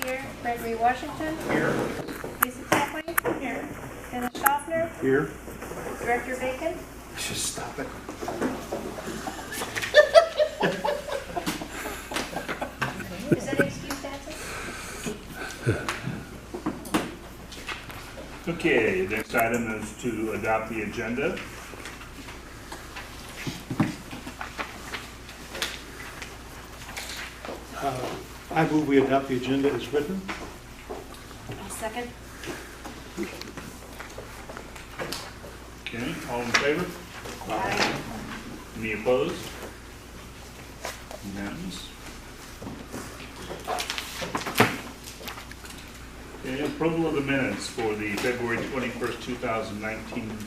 Here. Gregory Washington. Here. Lisa Kathleen. Here. Dennis Schaffner. Here. Director Bacon. Just stop it. Is that excused absence? Okay, the next item is to adopt the agenda. I move we adopt the agenda as written. I'll second. Okay, all in favor? Aye. Any opposed? Unanimous. Okay, approval of the minutes for the February 21st, 2019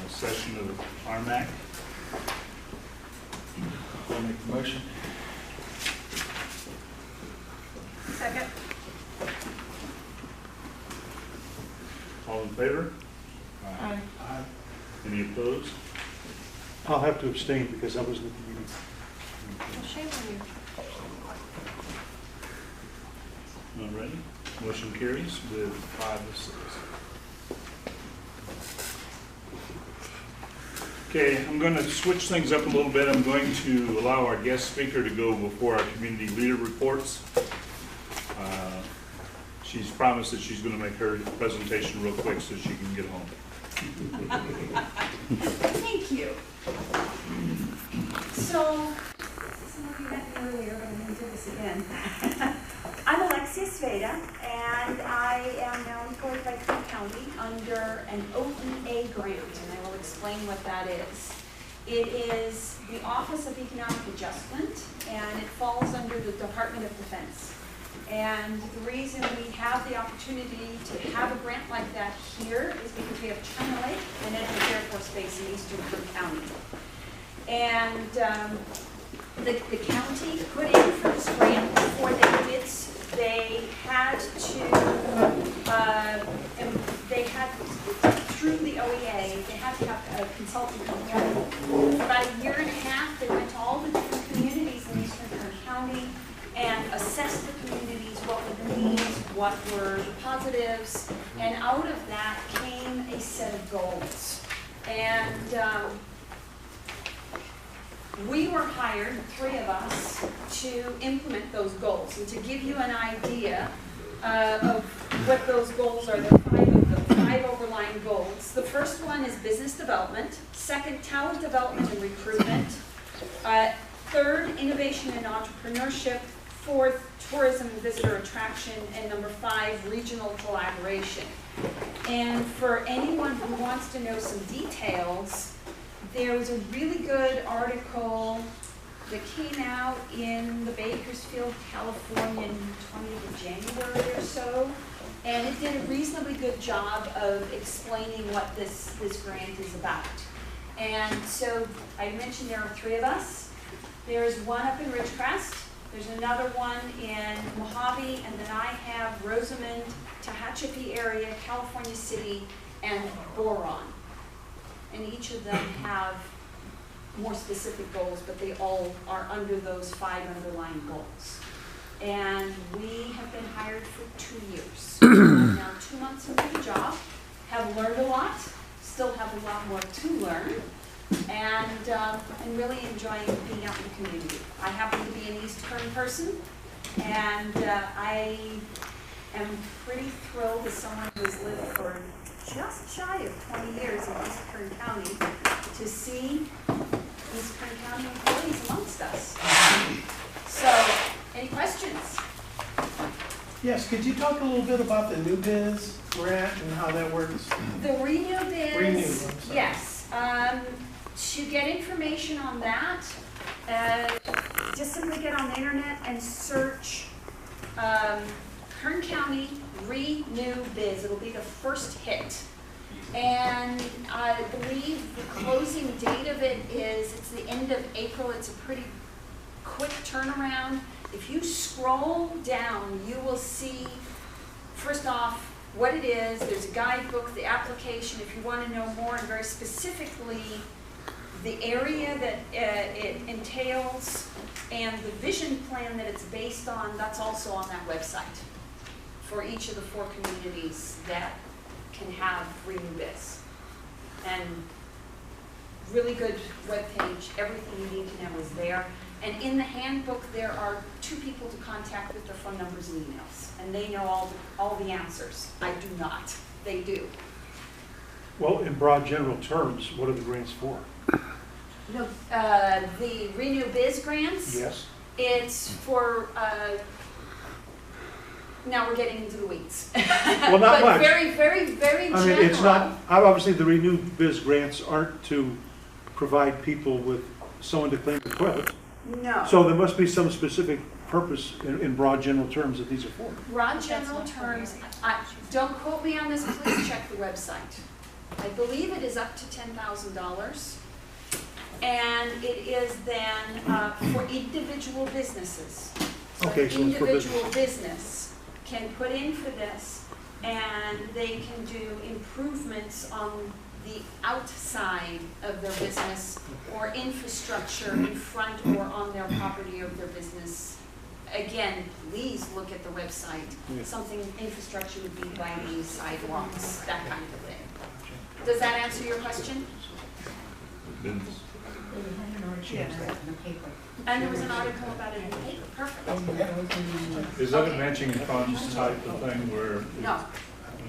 session of RMAC. I'll make the motion. Second. All in favor? Aye. Any opposed? I'll have to abstain because I wasn't at the meeting. Well, shame on you. All righty. Motion carries with 5 to 6. Okay, I'm going to switch things up a little bit. I'm going to allow our guest speaker to go before our community leader reports. She's promised that she's going to make her presentation real quick so she can get home. Thank you. So, some of you met me earlier, but I'm going to do this again. I'm Alexia Sveda, and I am now employed by Kern County under an OEA grant, and I will explain what that is. It is the Office of Economic Adjustment, and it falls under the Department of Defense. And the reason we have the opportunity to have a grant like that here is because we have China Lake and Edwards Air Force Base in eastern Kern County. And the county put in for this grant before they did. They had through the OEA, they had to have a consultant come through. For about a year and a half, they went to all the different communities in eastern Kern County and assessed the communities, what were the needs, what were the positives, and out of that came a set of goals. And we were hired, 3 of us, to implement those goals. And to give you an idea of what those goals are, there are 5 of them, 5 overlying goals. The first one is business development. Second, talent development and recruitment. Third, innovation and entrepreneurship. 4th, tourism and visitor attraction. And number 5, regional collaboration. And for anyone who wants to know some details, there was a really good article that came out in the Bakersfield, California, 20th of January or so, and it did a reasonably good job of explaining what this grant is about. And so I mentioned there are 3 of us. There's one up in Ridgecrest, there's another one in Mojave, and then I have Rosamond, Tehachapi area, California City, and Boron. And each of them have more specific goals, but they all are under those 5 underlying goals. And we have been hired for 2 years. I'm now 2 months into the job, have learned a lot, still have a lot more to learn, and I'm really enjoying being out in the community. I happen to be an East Kern person, and I am pretty thrilled as someone who has lived for just shy of 20 years in East Kern County to see East Kern County employees amongst us. So, any questions? Yes, could you talk a little bit about the New Biz grant and how that works? The Renew Biz, Renew, I'm sorry. yes. To get information on that, just simply get on the internet and search Kern County Renew Biz. It'll be the first hit. And I believe the closing date of it is, it's the end of April. It's a pretty quick turnaround. If you scroll down, you will see, first off, what it is. There's a guidebook, the application, if you want to know more, and very specifically the area that it entails and the vision plan that it's based on, that's also on that website for each of the 4 communities that can have Renew Biz. And really good webpage, everything you need to know is there. And in the handbook, there are 2 people to contact with their phone numbers and emails. And they know all the answers. I do not. They do. Well, in broad general terms, what are the grants for? No, the Renew Biz grants? Yes. It's for, now we're getting into the weeds. Well, not But much. very, very, very general. I mean, it's not, obviously, the Renew Biz grants aren't to provide people with someone to clean the toilet. No. So there must be some specific purpose in broad general terms that these are for. Broad general terms, don't quote me on this, please check the website. I believe it is up to $10,000. And it is then for individual businesses. So Okay, an so it's for individual business can put in for this, and they can do improvements on the outside of their business or infrastructure in front or on their property of their business. Again, please look at the website. Yeah. Something infrastructure would be lighting, sidewalks, that kind of thing. Does that answer your question? And there was an article about it in the paper. Perfect. Is that a matching funds type of thing where? No,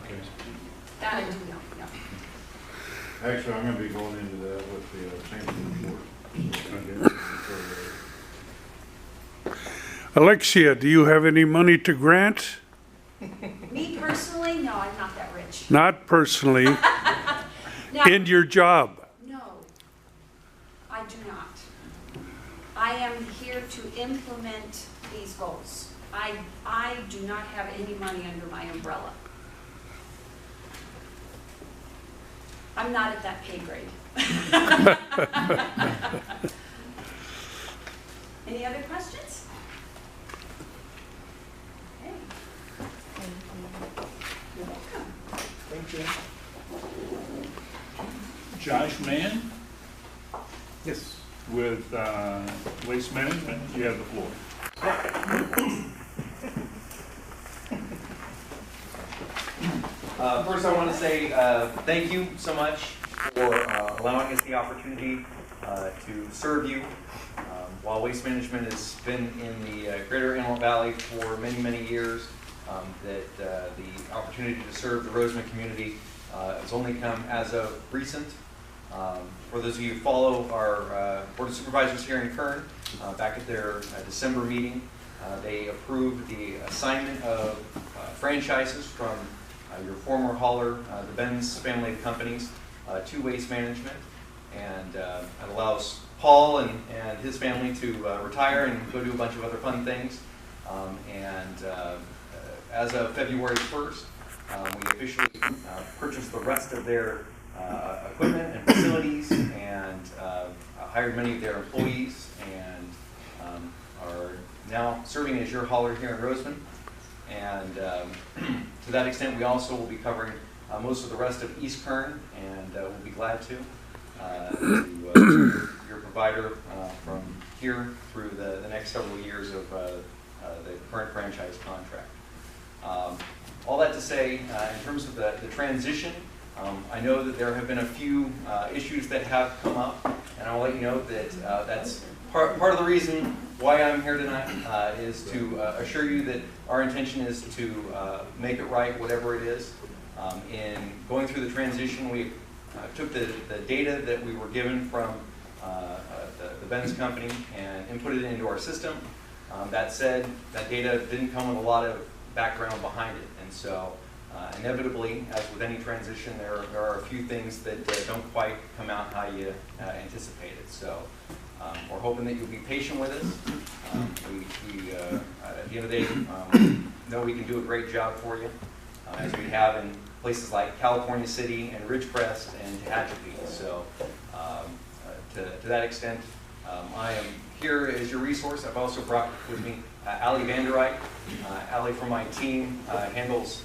Okay. that I do not know. Actually, I'm gonna be going into that with the chamber report. Alexia, do you have any money to grant? Me personally, no, I'm not that rich. Not personally, Now, in your job. no, I do not. I am here to implement these goals. I do not have any money under my umbrella. I'm not at that pay grade. Any other questions? Okay. You're welcome. Thank you. Josh Mann Yes. with Waste Management, you have the floor. First, I want to say thank you so much for allowing us the opportunity to serve you. While Waste Management has been in the greater Antelope Valley for many, many years, that the opportunity to serve the Rosamond community has only come as of recent. For those of you who follow our Board of Supervisors here in Kern, back at their December meeting, they approved the assignment of franchises from your former hauler, the Benz family of companies, to Waste Management. And it allows Paul and his family to retire and go do a bunch of other fun things. As of February 1st, we officially purchased the rest of their equipment and facilities, and hired many of their employees, and are now serving as your hauler here in Rosamond. And to that extent, we also will be covering most of the rest of East Kern, and we'll be glad to your provider from here through the next several years of the current franchise contract. All that to say, in terms of the transition, I know that there have been a few issues that have come up, and I'll let you know that that's part of the reason why I'm here tonight, is to assure you that our intention is to make it right, whatever it is. In going through the transition, we took the data that we were given from the Benz company and input it into our system. That said, that data didn't come with a lot of background behind it, and so inevitably, as with any transition, there are a few things that don't quite come out how you anticipated. So we're hoping that you'll be patient with us. We at the end of the day, know we can do a great job for you, as we have in places like California City and Ridgecrest and Tehachapi. So to that extent, I am here as your resource. I've also brought with me Allie Vanderite. Allie from my team handles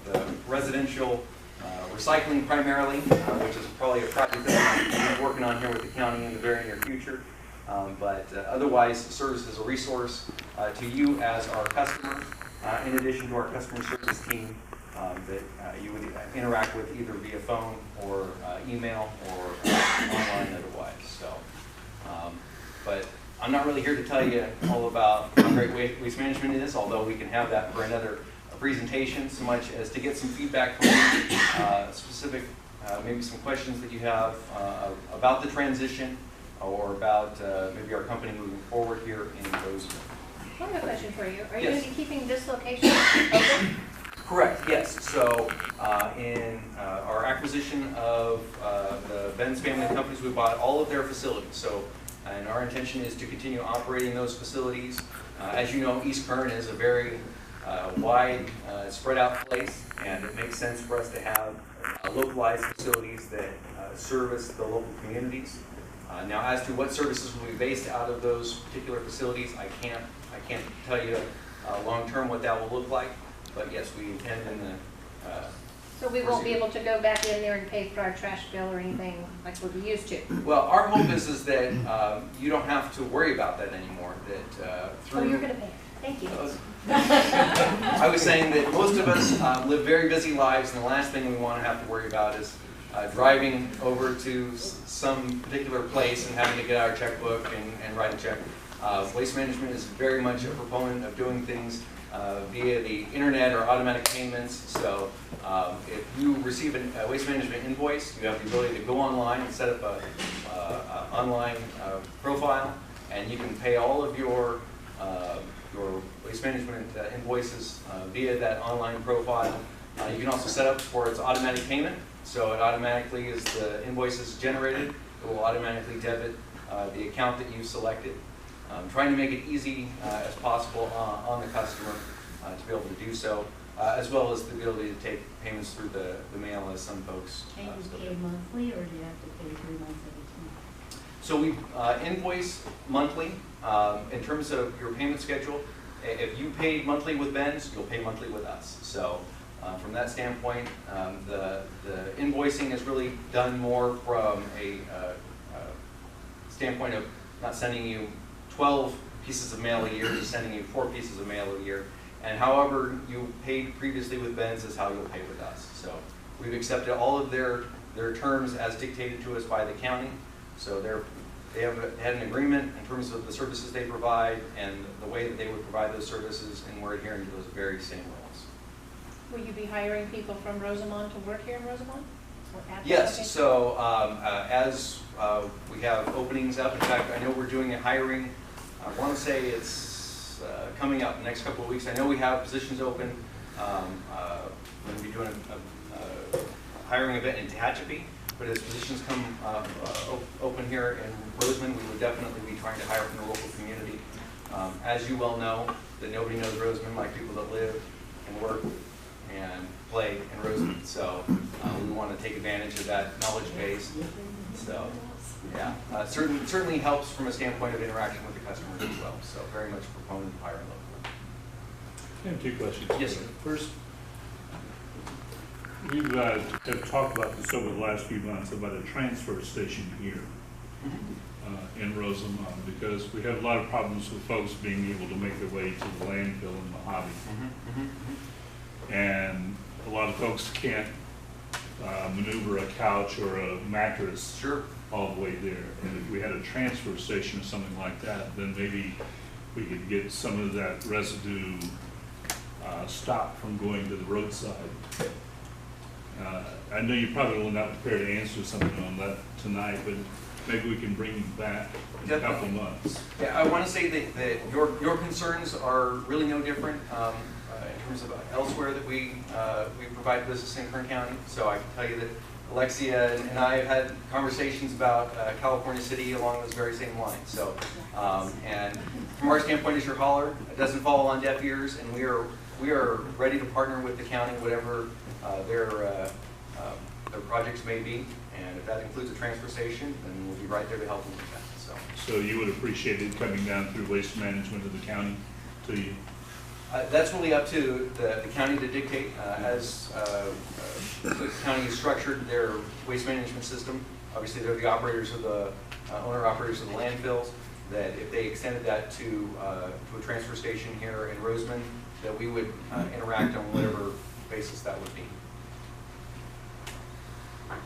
the residential recycling primarily, which is probably a project that we're working on here with the county in the very near future. But otherwise, serves as a resource to you as our customer, in addition to our customer service team that you would interact with either via phone or email or online otherwise. So, but I'm not really here to tell you all about how great waste management is, although we can have that for another presentation, so much as to get some feedback from you, specific, maybe some questions that you have about the transition or about maybe our company moving forward here in Rosamond. I have a question for you. Are you Yes. going to be keeping this location open? Correct, yes. So in our acquisition of the Benz family of companies, we bought all of their facilities. So, and our intention is to continue operating those facilities. As you know, East Kern is a very wide, spread out place, and it makes sense for us to have localized facilities that service the local communities. Now, as to what services will be based out of those particular facilities, I can't tell you long term what that will look like. But yes, we intend in the. So we won't be able to go back in there and pay for our trash bill or anything like we used to? Well, our hope is that you don't have to worry about that anymore. That through. Oh, you're going to pay. Thank you. I was saying that most of us live very busy lives, and the last thing we want to have to worry about is driving over to some particular place and having to get our checkbook and write a check. Waste management is very much a proponent of doing things via the internet or automatic payments. So if you receive a waste management invoice, you have the ability to go online and set up a online profile, and you can pay all of your waste management invoices via that online profile. You can also set up for its automatic payment. So it automatically, as the invoice is generated, it will automatically debit the account that you've selected. Trying to make it easy as possible on the customer to be able to do so, as well as the ability to take payments through the mail, as some folks Can you still pay do. monthly, or do you have to pay 3 months at a time? So we invoice monthly. In terms of your payment schedule, if you paid monthly with Benz, you'll pay monthly with us. So from that standpoint, the invoicing is really done more from a standpoint of not sending you 12 pieces of mail a year, just sending you 4 pieces of mail a year. And however you paid previously with Benz is how you'll pay with us. So we've accepted all of their terms as dictated to us by the county. So they have had an agreement in terms of the services they provide and the way that they would provide those services, and we're adhering to those very same rules. Will you be hiring people from Rosamond to work here in Rosamond? Or at the Yes, location? so as we have openings up, in fact, I know we're doing a hiring, I want to say it's coming up in the next couple of weeks. I know we have positions open. We're going to be doing a hiring event in Tehachapi, but as positions come open here in Rosamond, we would definitely be trying to hire from the local community. As you well know, that nobody knows Rosamond like people that live and work and play in Rosamond. So we want to take advantage of that knowledge base. So yeah, certainly helps from a standpoint of interaction with the customers as well. So very much a proponent of hiring locally. I have 2 questions. Yes, sir. First, we have talked about this over the last few months about a transfer station here in Rosamond, because we have a lot of problems with folks being able to make their way to the landfill in Mojave. And a lot of folks can't maneuver a couch or a mattress Sure. all the way there. And if we had a transfer station or something like that, then maybe we could get some of that residue stopped from going to the roadside. I know you probably will not prepare to answer something on that tonight, but maybe we can bring you back in a couple months. Yeah, I want to say that your concerns are really no different in terms of elsewhere that we provide business in Kern County. So I can tell you that Alexia and I have had conversations about California City along those very same lines. So, and from our standpoint as your hauler, it doesn't fall on deaf ears, and we are ready to partner with the county, whatever their projects may be. And if that includes a transfer station, then we'll be right there to help them with that. So you would appreciate it coming down through waste management of the county to you? That's really up to the county to dictate. As the county has structured their waste management system, obviously they're the operators of the, owner-operators of the landfills, that if they extended that to a transfer station here in Rosamond, that we would interact on whatever basis that would be.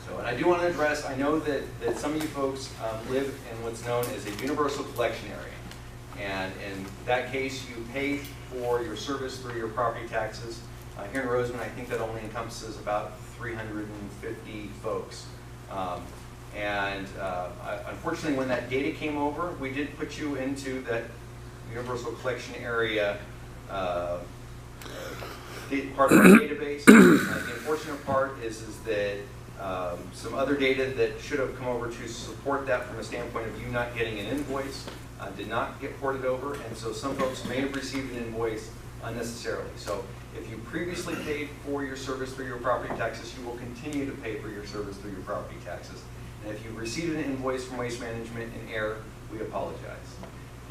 So, and I do want to address, I know that some of you folks live in what's known as a universal collection area. And in that case, you pay for your service through your property taxes. Here in Rosamond, I think that only encompasses about 350 folks. Unfortunately, when that data came over, we did put you into that universal collection area part of our database. The unfortunate part is that some other data that should have come over to support that from a standpoint of you not getting an invoice did not get ported over, and so some folks may have received an invoice unnecessarily. So if you previously paid for your service through your property taxes, you will continue to pay for your service through your property taxes. And if you received an invoice from Waste Management in error, we apologize.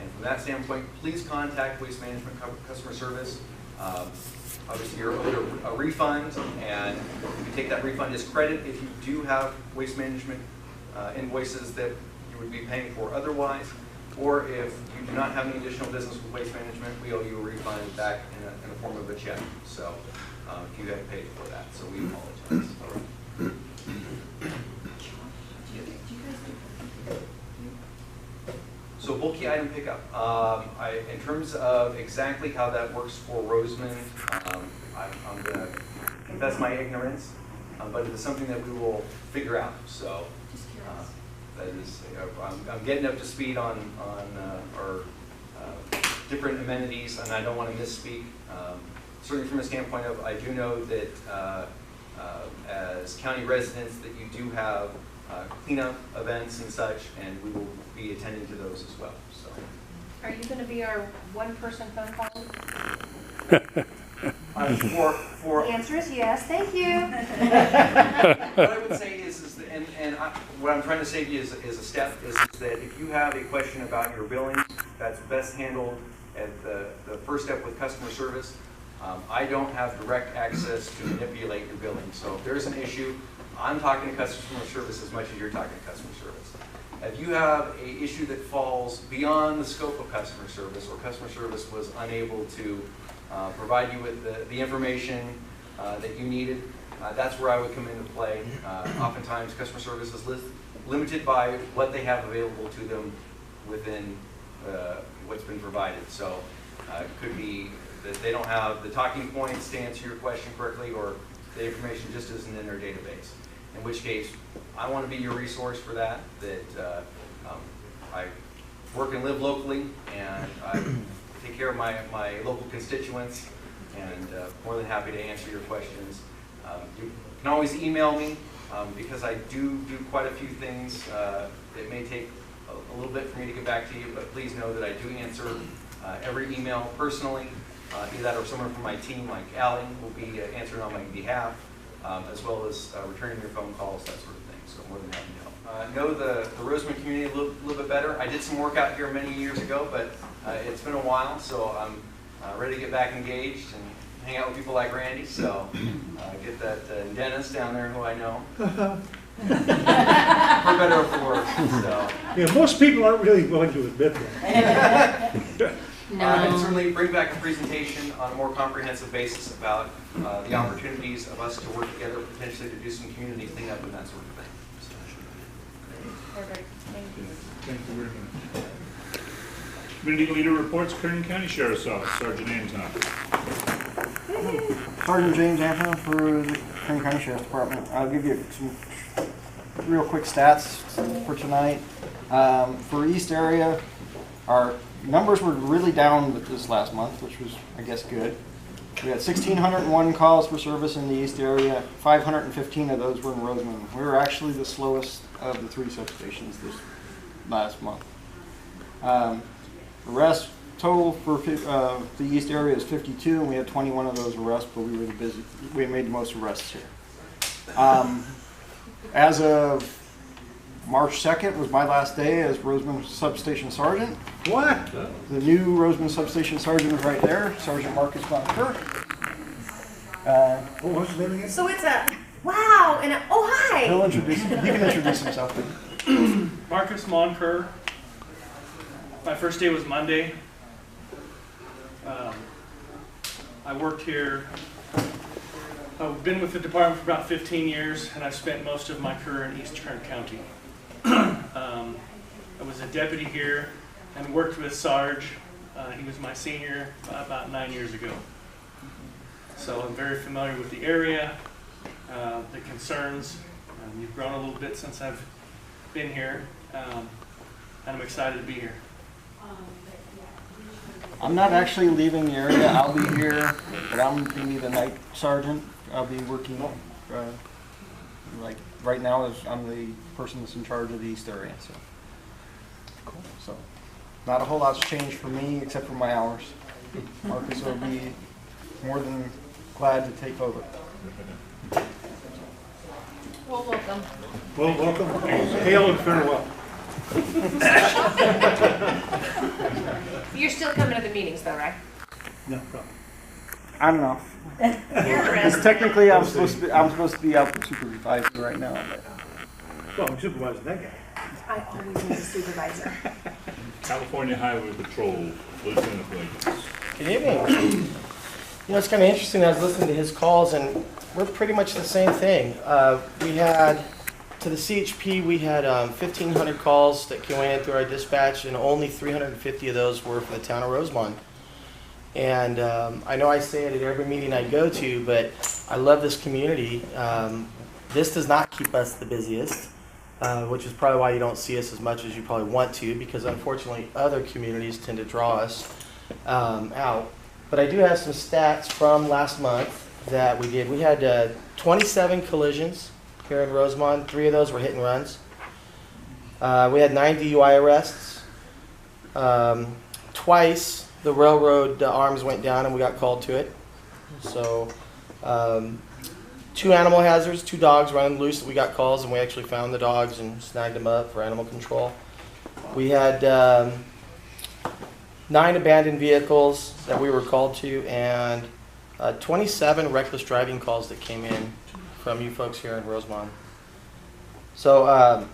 And from that standpoint, please contact Waste Management Customer Service. Obviously, you're owed a refund, and you take that refund as credit if you do have Waste Management invoices that you would be paying for otherwise. Or if you do not have any additional business with Waste Management, we owe you a refund back in the form of a check. So if you have paid for that, so we apologize. So bulky item pickup. In terms of exactly how that works for Rosamond, I'm going to confess my ignorance, but it is something that we will figure out. So that is, I'm getting up to speed on our different amenities, and I don't want to misspeak. Certainly from a standpoint of, I do know that as county residents that you do have cleanup events and such, and we will be attending to those as well. So, Are you going to be our one-person phone call? The answer is yes, thank you. What I would say is what I'm trying to say to you is a step is that if you have a question about your billing, that's best handled at the first step with customer service. I don't have direct access to manipulate your billing. So if there's an issue, I'm talking to customer service as much as you're talking to customer service. If you have an issue that falls beyond the scope of customer service, or customer service was unable to provide you with the information that you needed, that's where I would come into play. Oftentimes, customer service is limited by what they have available to them within what's been provided. So it could be that they don't have the talking points to answer your question correctly, or the information just isn't in their database. In which case, I want to be your resource for that, I work and live locally, and I take care of my local constituents, and more than happy to answer your questions. You can always email me, because I do quite a few things. It may take a little bit for me to get back to you, but please know that I do answer every email personally. Either that or someone from my team, like Allie, will be answering on my behalf, as well as returning your phone calls, that sort of thing. So more than happy to help. Know the Rosamond community a little bit better. I did some work out here many years ago, but it's been a while, so I'm ready to get back engaged and hang out with people like Randy. So get that dentist down there who I know. For better or for worse. So. Yeah, most people aren't really willing to admit that. And certainly bring back a presentation on a more comprehensive basis about the opportunities of us to work together, potentially to do some community cleanup and that sort of thing. So. Perfect, thank you. Thank you very much. Community leader reports, Kern County Sheriff's Office, Sergeant Anton. Sergeant James Anton for the Kern County Sheriff's Department. I'll give you some real quick stats for tonight. For East area, our numbers were really down with this last month, which was, I guess, good. We had 1,601 calls for service in the East area. 515 of those were in Rosamond. We were actually the slowest of the 3 substations this last month. Arrests total for the East area is 52, and we had 21 of those arrests, but we were we made the most arrests here. As of March 2nd was my last day as Rosamond Substation Sergeant. What? The new Rosamond Substation Sergeant is right there, Sergeant Marcus Bonker. Oh, what's his name again? So it's a, wow, and a, oh, hi. He'll introduce, he can introduce himself. Marcus Monker. My first day was Monday. I worked here. I've been with the department for about 15 years, and I've spent most of my career in East Kern County. I was a deputy here and worked with Sarge. He was my senior about 9 years ago. So I'm very familiar with the area, the concerns. You've grown a little bit since I've been here, and I'm excited to be here. I'm not actually leaving the area. I'll be here, but I'm going to be the night sergeant. I'll be working, like right now, I'm the person that's in charge of the East area. So, cool. So, not a whole lot's changed for me except for my hours. Marcus will be more than glad to take over. Well, welcome. Well, welcome. Hail and farewell. You're still coming to the meetings though, right? No problem. I don't know. Interesting. Technically, I'm supposed to be out supervising right now. But. Well, I'm supervising that guy. I always need a supervisor. California Highway Patrol, Lieutenant Williams. Good evening. You know, it's kind of interesting. I was listening to his calls, and we're pretty much the same thing. We had, to the CHP, we had 1,500 calls that came in through our dispatch, and only 350 of those were for the town of Rosamond. And I know I say it at every meeting I go to, but I love this community. This does not keep us the busiest, which is probably why you don't see us as much as you probably want to, because unfortunately other communities tend to draw us out. But I do have some stats from last month that we did. We had 27 collisions here in Rosamond. 3 of those were hit and runs. We had 9 DUI arrests. Twice the railroad arms went down and we got called to it. So 2 animal hazards, 2 dogs running loose that we got calls, and we actually found the dogs and snagged them up for animal control. We had 9 abandoned vehicles that we were called to, and 27 reckless driving calls that came in from you folks here in Rosamond. So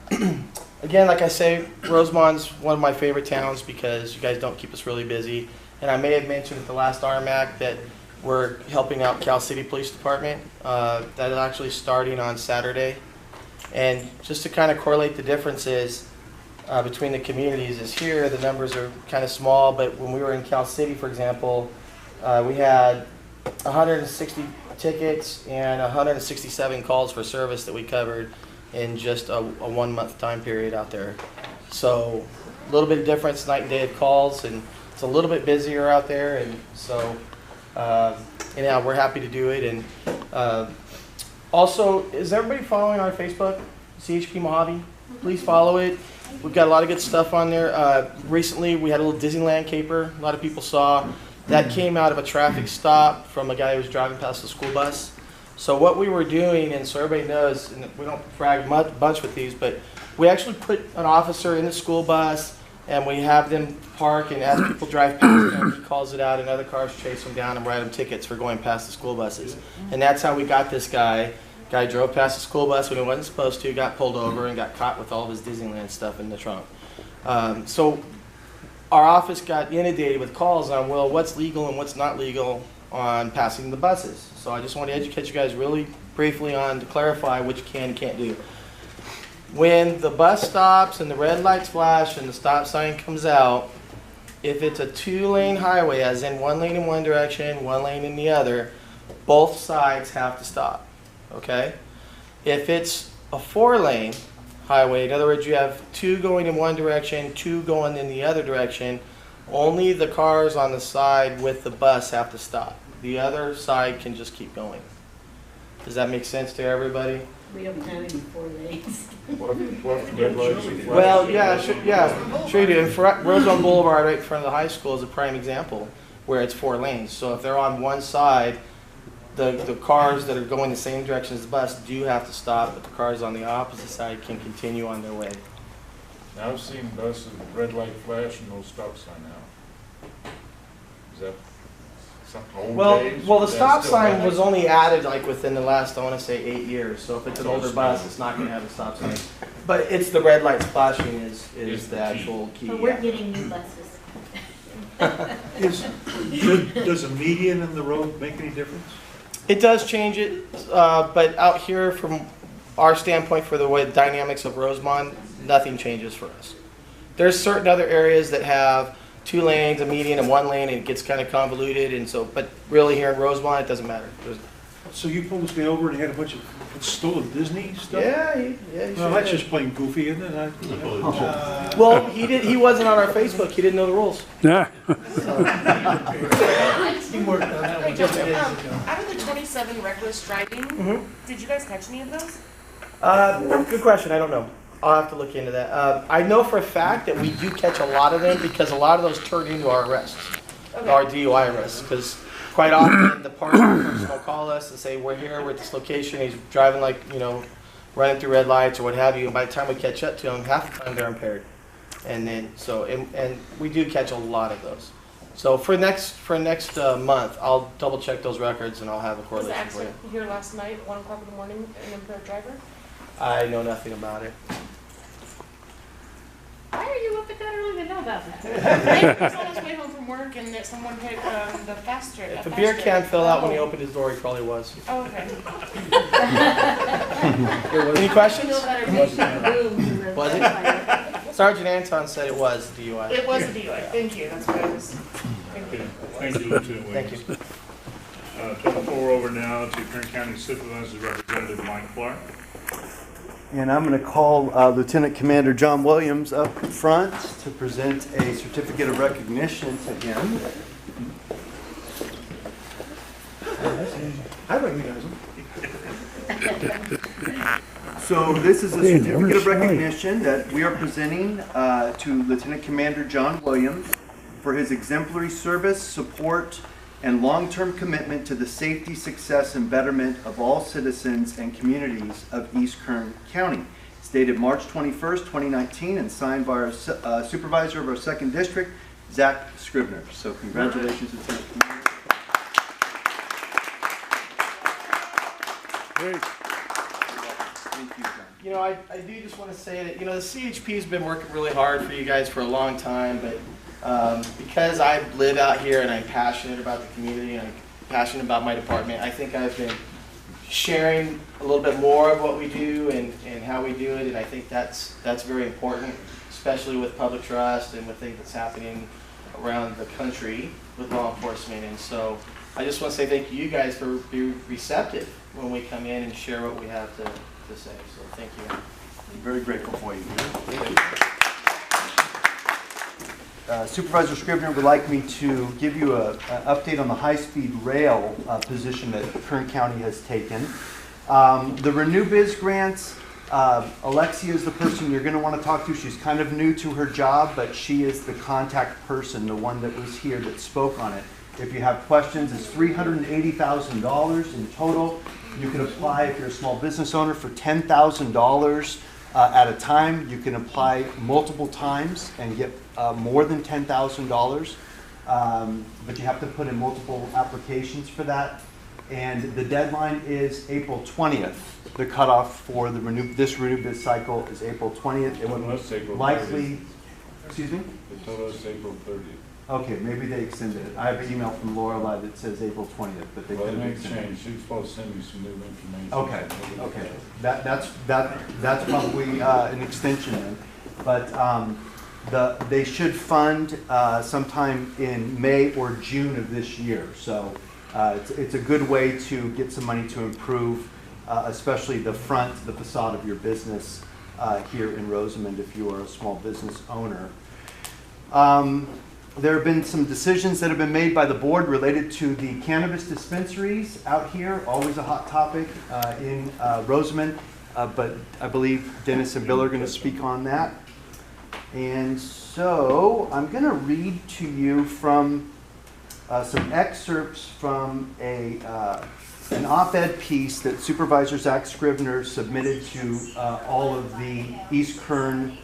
again, like I say, Rosamond's one of my favorite towns because you guys don't keep us really busy. And I may have mentioned at the last RMAC that we're helping out Cal City Police Department. That is actually starting on Saturday. And just to kind of correlate the differences between the communities is here, the numbers are kind of small, but when we were in Cal City, for example, we had 160 tickets and 167 calls for service that we covered in just a 1-month time period out there. So a little bit of difference night and day of calls, and it's a little bit busier out there, and so anyhow, we're happy to do it. And also, is everybody following our Facebook, CHP Mojave? Please follow it. We've got a lot of good stuff on there. Recently, we had a little Disneyland caper. A lot of people saw. That came out of a traffic stop from a guy who was driving past the school bus. So what we were doing, and so everybody knows, and we don't brag much with these, but we actually put an officer in the school bus, and we have them park, and as people drive past them, he calls it out, and other cars chase them down and write them tickets for going past the school buses. And that's how we got this guy. Guy drove past the school bus when he wasn't supposed to, got pulled over, and got caught with all of his Disneyland stuff in the trunk. So our office got inundated with calls on, well, what's legal and what's not legal on passing the buses. So I just want to educate you guys really briefly on to clarify what you can and can't do. When the bus stops and the red lights flash and the stop sign comes out, if it's a 2-lane highway, as in 1 lane in one direction, 1 lane in the other, both sides have to stop, okay? If it's a 4-lane highway, in other words, you have 2 going in one direction, 2 going in the other direction, only the cars on the side with the bus have to stop. The other side can just keep going. Does that make sense to everybody? We don't have any 4 lanes. Well, yeah, sure you do. And Rosamond Boulevard right in front of the high school is a prime example where it's 4 lanes. So if they're on one side, the cars that are going the same direction as the bus do have to stop, but the cars on the opposite side can continue on their way. Now, I've seen buses with red light flash and no stop sign now. Is that something old days? Well, the Is that stop still sign valid? was only added like within the last, I want to say, 8 years. So if it's an older bus, it's not going to have a stop sign. But it's the red lights flashing is the actual key. But we're yeah. getting new buses. Does a median in the road make any difference? It does change it, but out here from our standpoint for the way the dynamics of Rosamond, nothing changes for us. There's certain other areas that have 2 lanes, a median, and 1 lane, and it gets kind of convoluted, and so, but really here in Rosamond, it doesn't matter. So you pulled this guy over and he had a bunch of stolen Disney stuff? Yeah, Well, that's just plain goofy, isn't it? Well, he wasn't on our Facebook. He didn't know the rules. Yeah. He worked on that one Hey, just 2 days Justin, ago. out of the 27 reckless driving, did you guys catch any of those? Good question. I don't know. I'll have to look into that. I know for a fact that we do catch a lot of them because a lot of those turn into our arrests, our DUI arrests. Because quite often the partner person will call us and say, we're here, we're at this location. He's driving like, running through red lights or what have you. And by the time we catch up to him, half the time they're impaired. And then, and we do catch a lot of those. So for next month, I'll double check those records and I'll have a Was the correlation for you. accident here last night at 1 o'clock in the morning, an impaired driver? I know nothing about it. Why are you up at that early to know about that? He was on his way home from work and that someone hit the fast strip. If a beer can fell out when he opened his door, he probably was. Oh, okay. Any questions? Feel better making boom to the Was it? fire. Sergeant Anton said it was DUI. It was a DUI. Thank you. That's what I was. Thank you. Thank you, Lieutenant Thank Williams. you. Turn the floor over now to Kern County Supervisor Representative Mike Clark. And I'm going to call Lieutenant Commander John Williams up front to present a certificate of recognition to him. I recognize him. So this is a certificate of recognition that we are presenting to Lieutenant Commander John Williams for his exemplary service, support, and long-term commitment to the safety, success, and betterment of all citizens and communities of East Kern County. It's dated March 21st, 2019, and signed by our supervisor of our 2nd District, Zach Scribner. So congratulations, Lieutenant Commander. Great. Thank you, John. I do just want to say that, the CHP's been working really hard for you guys for a long time, but because I live out here and I'm passionate about the community and I'm passionate about my department, I think I've been sharing a little bit more of what we do and how we do it, and I think that's very important, especially with public trust and with things that's happening around the country with law enforcement. And so I just want to say thank you guys for being receptive when we come in and share what we have to say. So thank you. I'm very grateful for you. Supervisor Scribner would like me to give you an update on the high-speed rail position that Kern County has taken. The Renew Biz grants, Alexia is the person you're going to want to talk to. She's kind of new to her job, but she is the contact person, the one that was here that spoke on it. If you have questions, it's $380,000 in total. You can apply if you're a small business owner for $10,000 at a time. You can apply multiple times and get more than $10,000, but you have to put in multiple applications for that. And the deadline is April 20th. The cutoff for the this Renew Biz cycle is April 20th. It would likely, excuse me? They told us April 30th. Okay, maybe they extended it. I have an email from Lorelei that says April 20th, but they Well, it couldn't may extend it. change. She was supposed to send me some new information. Okay, okay. That's probably an extension then. But they should fund sometime in May or June of this year. So it's a good way to get some money to improve, especially the facade of your business here in Rosamond if you are a small business owner. There have been some decisions that have been made by the board related to the cannabis dispensaries out here, always a hot topic in Rosamond, but I believe Dennis and Bill are going to speak on that. And so I'm going to read to you from some excerpts from a an op-ed piece that Supervisor Zach Scrivener submitted to all of the East Kern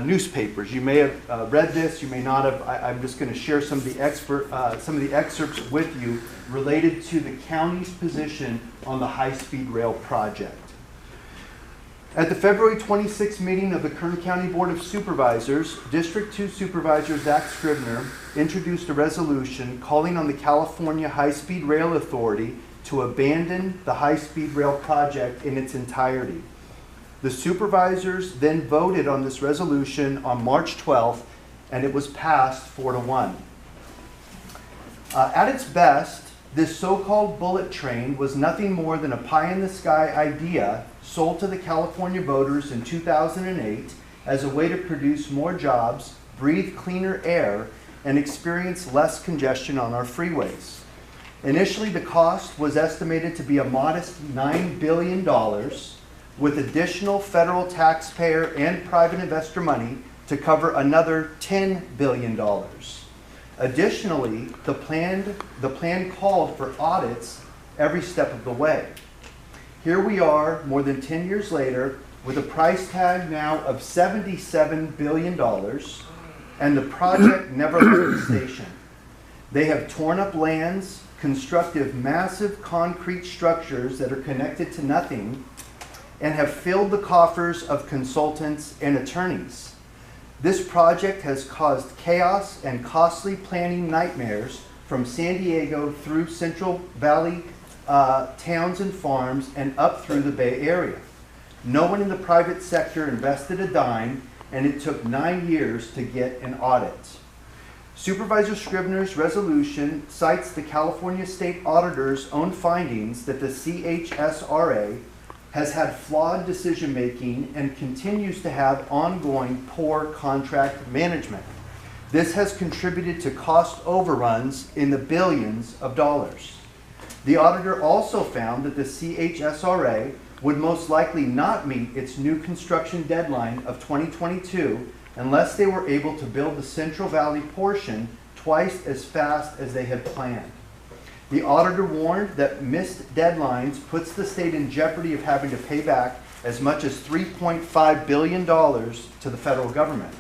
newspapers. You may have read this, you may not have. I'm just going to share some of the excerpts with you related to the county's position on the high-speed rail project. At the February 26th meeting of the Kern County Board of Supervisors, District 2 Supervisor Zach Scrivener introduced a resolution calling on the California High-Speed Rail Authority to abandon the high-speed rail project in its entirety. The supervisors then voted on this resolution on March 12th, and it was passed 4-1. At its best, this so-called bullet train was nothing more than a pie-in-the-sky idea sold to the California voters in 2008 as a way to produce more jobs, breathe cleaner air, and experience less congestion on our freeways. Initially, the cost was estimated to be a modest $9 billion, with additional federal taxpayer and private investor money to cover another $10 billion. Additionally, the plan called for audits every step of the way. Here we are, more than 10 years later, with a price tag now of $77 billion, and the project never left the station. They have torn up lands, constructed massive concrete structures that are connected to nothing, and have filled the coffers of consultants and attorneys. This project has caused chaos and costly planning nightmares from San Diego through Central Valley towns and farms and up through the Bay Area. No one in the private sector invested a dime, and it took 9 years to get an audit. Supervisor Scrivener's resolution cites the California State Auditor's own findings that the CHSRA has had flawed decision-making and continues to have ongoing poor contract management. This has contributed to cost overruns in the billions of dollars. The auditor also found that the CHSRA would most likely not meet its new construction deadline of 2022 unless they were able to build the Central Valley portion twice as fast as they had planned. The auditor warned that missed deadlines puts the state in jeopardy of having to pay back as much as $3.5 billion to the federal government.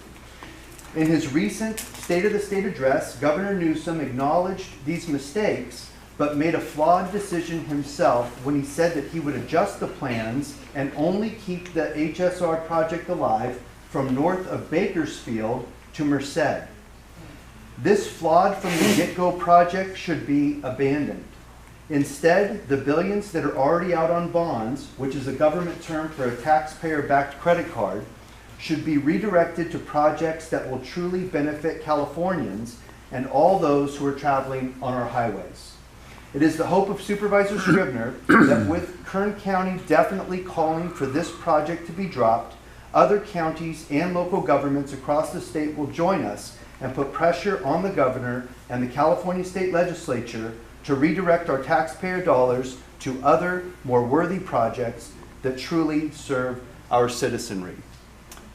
In his recent State of the State address, Governor Newsom acknowledged these mistakes, but made a flawed decision himself when he said that he would adjust the plans and only keep the HSR project alive from north of Bakersfield to Merced. This flawed from the get-go project should be abandoned. Instead, the billions that are already out on bonds, which is a government term for a taxpayer-backed credit card, should be redirected to projects that will truly benefit Californians and all those who are traveling on our highways. It is the hope of Supervisor Scrivener that with Kern County definitely calling for this project to be dropped, other counties and local governments across the state will join us and put pressure on the governor and the California State Legislature to redirect our taxpayer dollars to other, more worthy projects that truly serve our citizenry.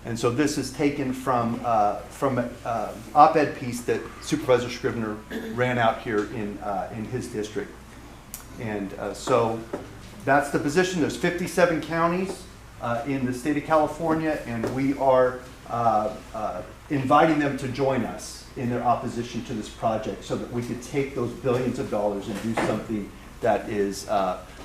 And so this is taken from an op-ed piece that Supervisor Scrivener ran out here in his district. And so that's the position. There's 57 counties in the state of California, and we are inviting them to join us in their opposition to this project so that we could take those billions of dollars and do something that is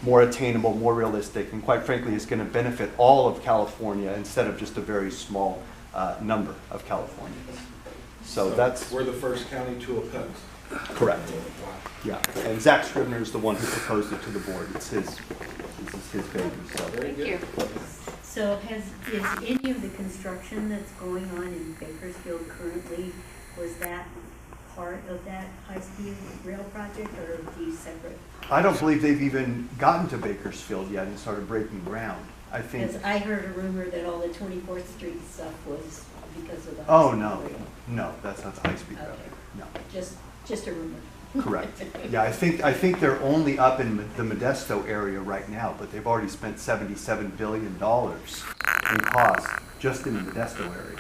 more attainable, more realistic, and quite frankly is going to benefit all of California instead of just a very small number of Californians. So that's... We're the first county to oppose. Correct. Yeah, and Zach Scrivener is the one who proposed it to the board. This is his baby. So. Thank you. So is any of the construction that's going on in Bakersfield currently, was that part of that high-speed rail project, or are these separate? I don't believe they've even gotten to Bakersfield yet and started breaking ground. I think. Because I heard a rumor that all the 24th Street stuff was because of the Oh, high-speed no. rail. No, that's not the high-speed rail. Okay. No. Just a rumor. Correct. Yeah, I think they're only up in the Modesto area right now, but they've already spent $77 billion in cost just in the Modesto area.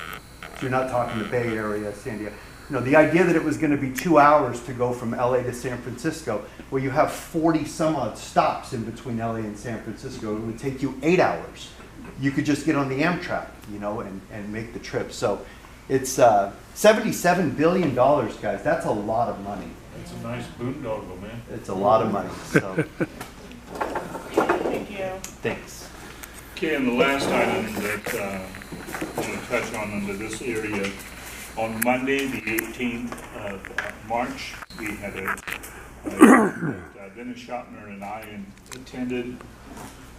So you're not talking the Bay Area, San Diego. the idea that it was going to be 2 hours to go from LA to San Francisco, well, you have 40 some odd stops in between LA and San Francisco. It would take you 8 hours. You could just get on the Amtrak, and make the trip. So it's $77 billion, guys. That's a lot of money. It's a nice boondoggle, man. It's a lot of money. So Thank you. thanks. Okay, and the last item that I'm going to touch on under this area, on Monday, the 18th of March, we had Dennis Schottner and I attended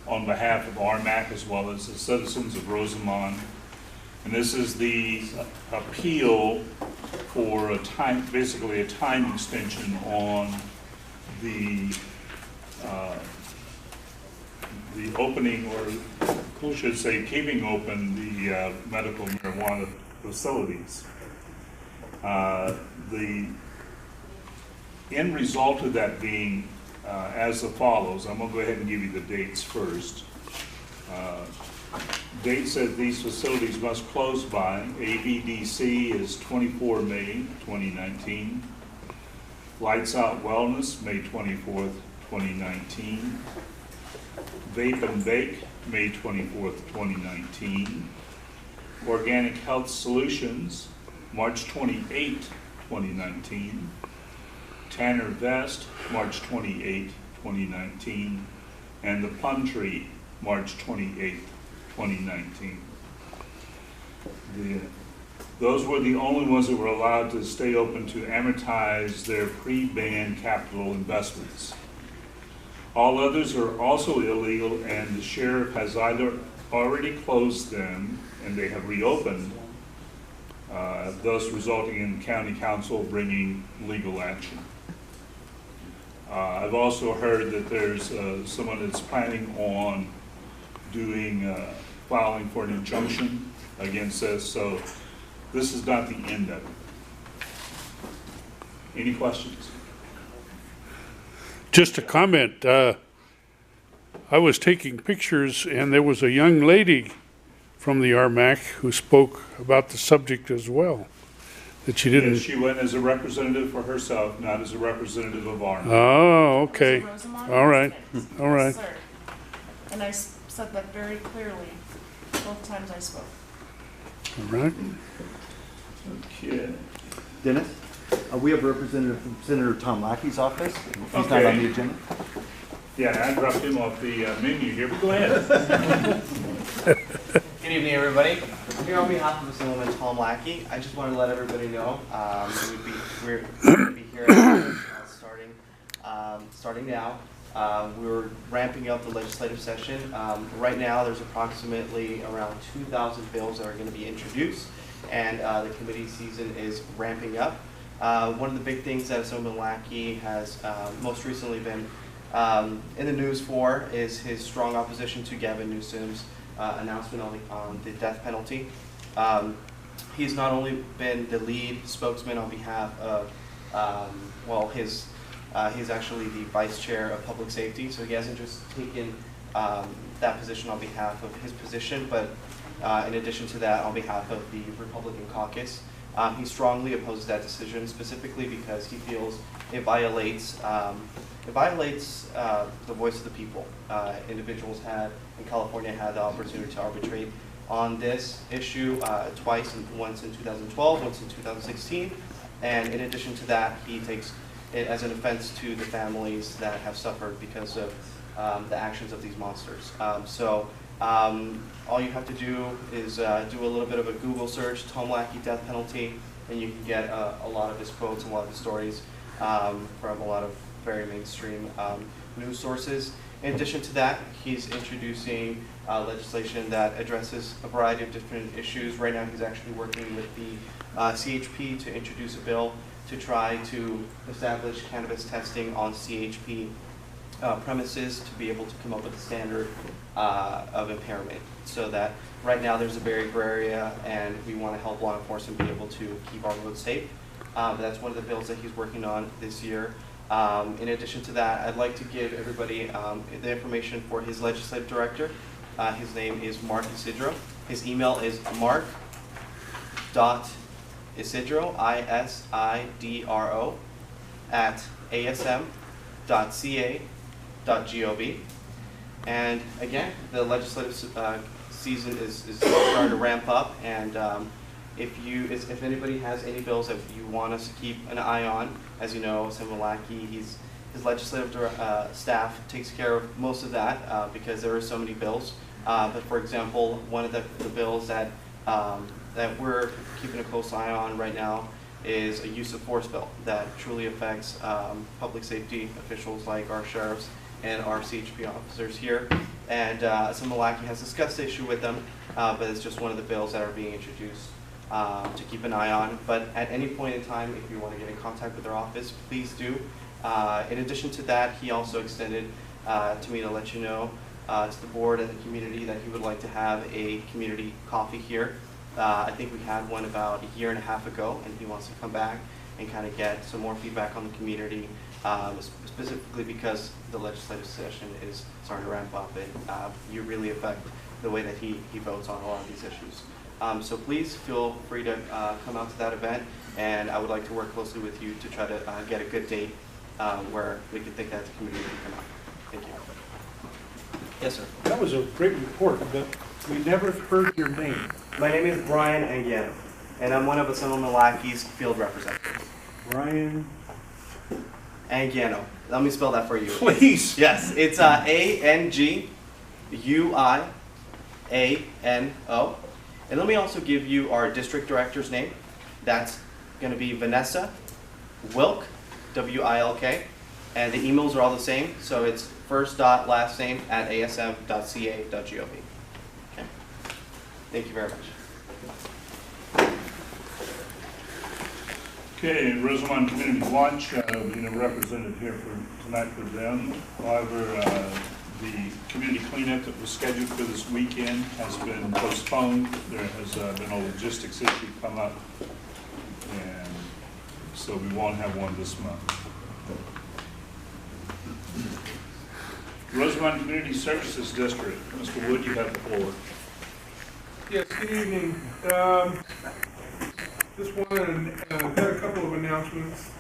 on behalf of RMAC as well as the citizens of Rosamond. And this is the appeal for basically a time extension on the opening, or we should say keeping open the medical marijuana facilities. The end result of that being as follows. I'm going to go ahead and give you the dates first. Dates that these facilities must close by: ABDC is 24 May 2019. Lights Out Wellness, May 24th, 2019. Vape and Bake, May 24th, 2019. Organic Health Solutions, March 28th, 2019. Tanner Vest, March 28th, 2019. And The Plum Tree, March 28th, 2019. Those were the only ones that were allowed to stay open to amortize their pre-ban capital investments. All others are also illegal, and the sheriff has either already closed them and they have reopened, thus resulting in county council bringing legal action. I've also heard that there's someone that's planning on filing for an injunction against this, so this is not the end of it. Any questions? Just a comment. I was taking pictures, and there was a young lady from the RMAC who spoke about the subject as well. That she didn't. Yes, she went as a representative for herself, not as a representative of RMAC. Oh, okay. Rosamond All right. Municipal. All right. Yes, sir. And I said that very clearly both times I spoke. All right. Okay. Dennis, we have a representative from Senator Tom Lackey's office. He's not Okay. on the agenda. Yeah, I dropped him off the menu here, but go ahead. Good evening, everybody. Here on behalf of Assemblyman Tom Lackey, I just wanted to let everybody know we're going to be here starting now. We're ramping up the legislative session. Right now, there's approximately around 2,000 bills that are going to be introduced, and the committee season is ramping up. One of the big things that Assemblyman Lackey has most recently been in the news for is his strong opposition to Gavin Newsom's announcement on the death penalty. He's not only been the lead spokesman on behalf of, he's actually the vice chair of public safety, so he hasn't just taken that position on behalf of his position, but in addition to that, on behalf of the Republican caucus. He strongly opposes that decision, specifically because he feels it violates the voice of the people. Individuals in California had the opportunity to arbitrate on this issue twice, once in 2012, once in 2016. And in addition to that, he takes it as an offense to the families that have suffered because of the actions of these monsters. All you have to do is do a little bit of a Google search, Tom Lackey death penalty, and you can get a lot of his quotes and a lot of his stories from a lot of very mainstream news sources. In addition to that, he's introducing legislation that addresses a variety of different issues. Right now, he's actually working with the CHP to introduce a bill to try to establish cannabis testing on CHP premises to be able to come up with a standard of impairment. So that right now there's a very gray area, and we want to help law enforcement be able to keep our roads safe. That's one of the bills that he's working on this year. In addition to that, I'd like to give everybody the information for his legislative director. His name is Mark Isidro. His email is mark.isidro Isidro, ISIDRO, at asm.ca.gov. And again, the legislative season is starting to ramp up, and if anybody has any bills that you want us to keep an eye on, as you know, Senator Malarkey, his legislative staff takes care of most of that because there are so many bills. But for example, one of the bills that we're keeping a close eye on right now is a use of force bill that truly affects public safety officials like our sheriffs and our CHP officers here. And Senator Malarkey has discussed the issue with them, but it's just one of the bills that are being introduced to keep an eye on. But at any point in time, if you want to get in contact with our office, please do. In addition to that, he also extended to me to let you know to the board and the community that he would like to have a community coffee here. I think we had one about a year and a half ago, and he wants to come back and kind of get some more feedback on the community, specifically because the legislative session is starting to ramp up, and you really affect the way that he votes on a lot of these issues. So please feel free to come out to that event, and I would like to work closely with you to try to get a good date where we can think that the community can come out. Thank you. Yes, sir. That was a great report, but we never heard your name. My name is Brian Angiano, and I'm one of Senator Malarkey's field representatives. Brian Angiano. Let me spell that for you. Please. Yes, it's A-N-G-U-I-A-N-O. And let me also give you our district director's name. That's going to be Vanessa Wilk, W-I-L-K. And the emails are all the same, so it's first dot last name at asm.ca.gov. Okay. Thank you very much. Okay, Rosamond Community Watch, being represented here tonight for them. However, the community cleanup that was scheduled for this weekend has been postponed. There has been a logistics issue come up, and so we won't have one this month. Rosamond Community Services District, Mr. Wood, you have the floor. Yes, good evening. Just wanted to have a couple of announcements.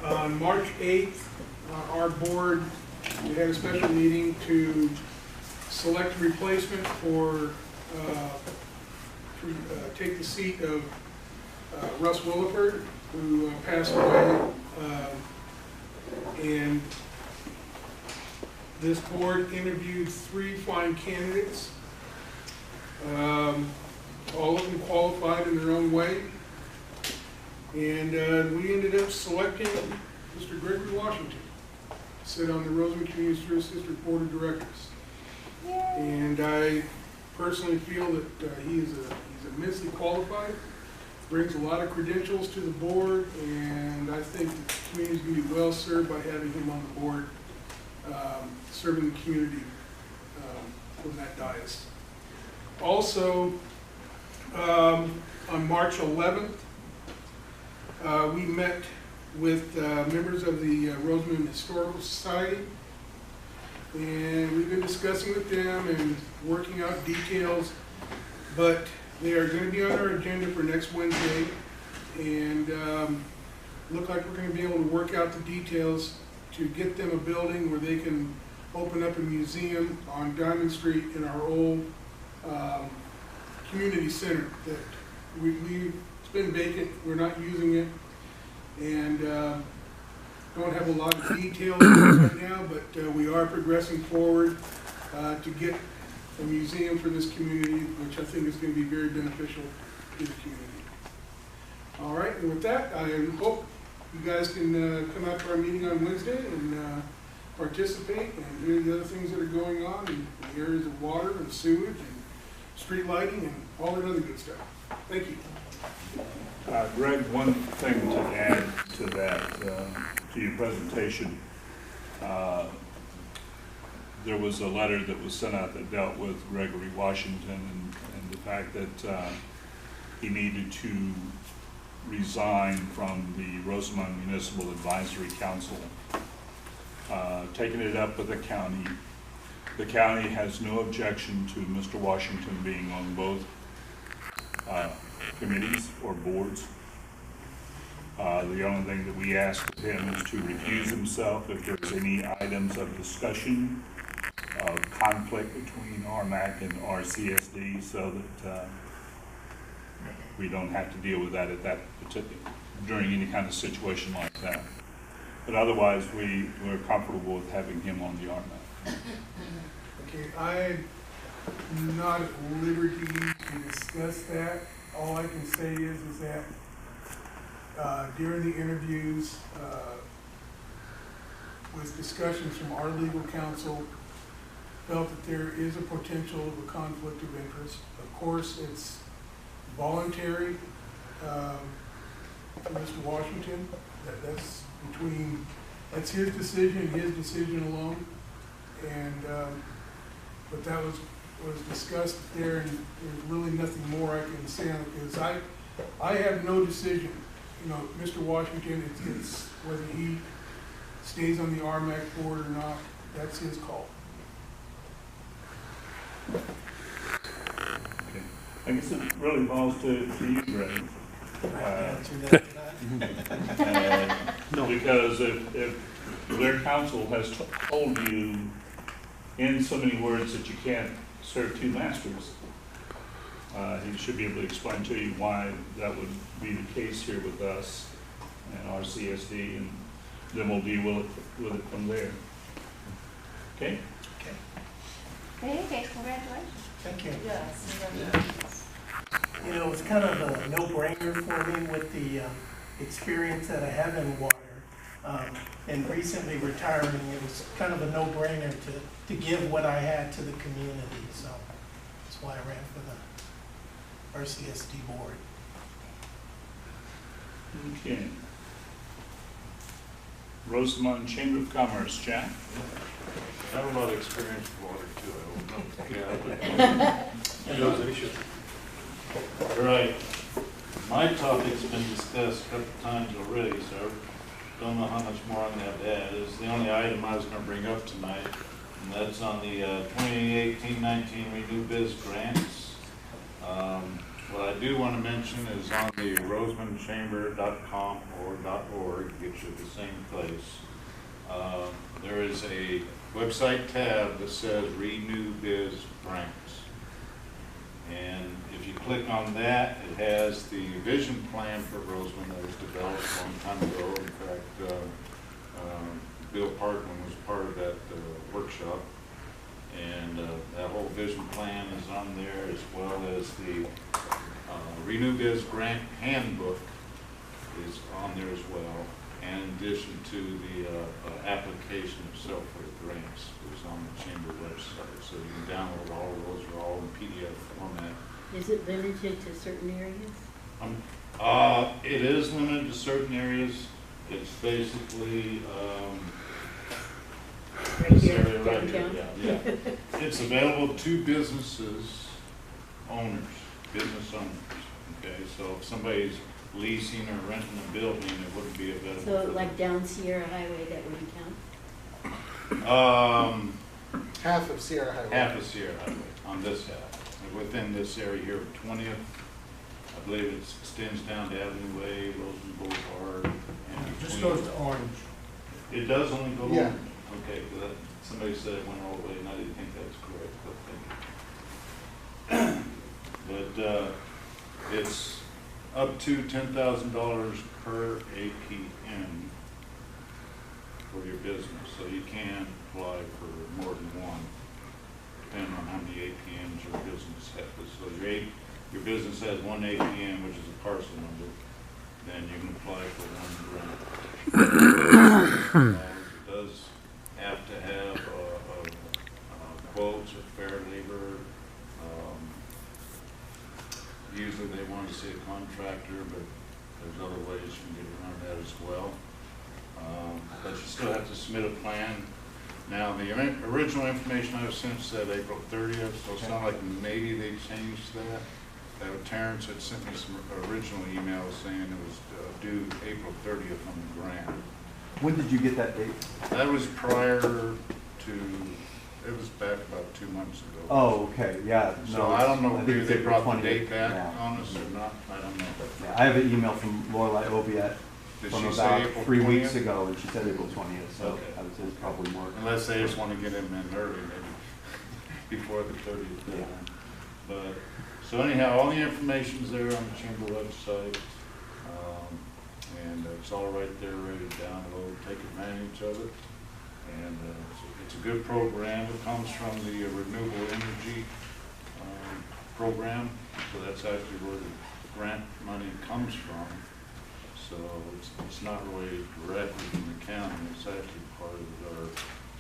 On March 8th, our board, we had a special meeting to select a replacement to take the seat of Russ Williford, who passed away. And this board interviewed 3 fine candidates. All of them qualified in their own way. And we ended up selecting Mr. Gregory Washington to sit on the Rosamond Community Service District Board of Directors. And I personally feel that he's immensely qualified, brings a lot of credentials to the board, and I think the community is going to be well served by having him on the board, serving the community from that dais. Also, on March 11th, we met with members of the Rosamond Historical Society, and we've been discussing with them and working out details, but they are going to be on our agenda for next Wednesday, and look like we're going to be able to work out the details to get them a building where they can open up a museum on Diamond Street in our old community center that it's been vacant, we're not using it, and don't have a lot of details right now, but we are progressing forward to get a museum for this community, which I think is going to be very beneficial to the community. All right, and with that, I hope you guys can come out to our meeting on Wednesday and participate and hear the other things that are going on in the areas of water and sewage and street lighting and all that other good stuff. Thank you. Greg, one thing to add to that, to your presentation. There was a letter that was sent out that dealt with Gregory Washington and the fact that he needed to resign from the Rosamond Municipal Advisory Council. Taking it up with the county has no objection to Mr. Washington being on both committees or boards. The only thing that we ask of him is to recuse himself if there's any items of discussion of conflict between RMAC and RCSD, so that we don't have to deal with that at that particular, during any kind of situation like that. But otherwise, we're comfortable with having him on the RMAC. Okay, I'm not at liberty to discuss that. All I can say is that during the interviews, with discussions from our legal counsel, felt that there is a potential of a conflict of interest. Of course, it's voluntary for Mr. Washington. That's his decision alone. And but that was discussed there, and there's really nothing more I can say on it, because I have no decision. You know, Mr. Washington, it's whether he stays on the RMAC board or not, that's his call. Okay. I guess it really falls to you, Greg. Because if their counsel has told you in so many words that you can't serve two masters, he should be able to explain to you why that would be the case here with us and RCSD, and then we'll deal with it from there. Okay? Okay, congratulations. Thank you. Yes. You know, it's kind of a no-brainer for me with the experience that I have in water. And recently retiring, it was kind of a no-brainer to give what I had to the community. So that's why I ran for the RCSD board. Okay. Rosamond Chamber of Commerce, Jack? I have a lot of experience with water too, I don't know. Yeah. All right. My topic's been discussed a couple times already, so I don't know how much more I'm gonna have to add. It's the only item I was gonna bring up tonight, and that's on the 2018-19 Renew Biz grants. What I do want to mention is on the rosamondchamber.com or .org, gets you the same place. There is a website tab that says Renew Biz Grants. And if you click on that, it has the vision plan for Rosamond that was developed a long time ago. In fact, Bill Parkman was part of that workshop. And that whole vision plan is on there, as well as the Renew Biz Grant Handbook is on there as well, in addition to the application itself for the grants, which is on the Chamber website. So you can download all of those, are all in PDF format. Is it limited to certain areas? It is limited to certain areas. It's basically Right this here, area right downtown? here, yeah. It's available to business owners. Okay, so if somebody's leasing or renting a building, it wouldn't be available. So like down Sierra Highway, that wouldn't count? Half of Sierra Highway. Half of Sierra Highway on this half. Within this area here, 20th, I believe it extends down to Avenue Way, Rosen Boulevard. And It just goes to Orange. It does only go Yeah. Orange? Okay, because somebody said it went all the way, and I didn't think that was correct, but thank you. But it's up to $10,000 per APM for your business, so you can apply for more than one, depending on how many APMs your business has. So your business has one APM, which is a parcel number, then you can apply for one grant. It does have to have quotes or fair labor. Usually they want to see a contractor, but there's other ways you can get around that as well. But you still have to submit a plan. Now, the original information I was sent said April 30th, so it's not like maybe they changed that. Terrence had sent me some original emails saying it was due April 30th on the grant. When did you get that date? That was prior to It was back about 2 months ago. Oh, okay, yeah. So no, I don't know think if it's they April brought the 20th, date back yeah. on us or not, I don't know. Yeah, I have an email from Lorelei Oviatt Did from she say about April 3 weeks 20th? ago, and she said April 20th, so Okay. I would say it's probably more. Unless they just want to get him in early, maybe, before the 30th deadline. But, so anyhow, all the information's there on the chamber website. And it's all right there, ready to download, take advantage of it. And it's a good program. It comes from the Renewable Energy program. So that's actually where the grant money comes from. So it's not really directly from the county. It's actually part of our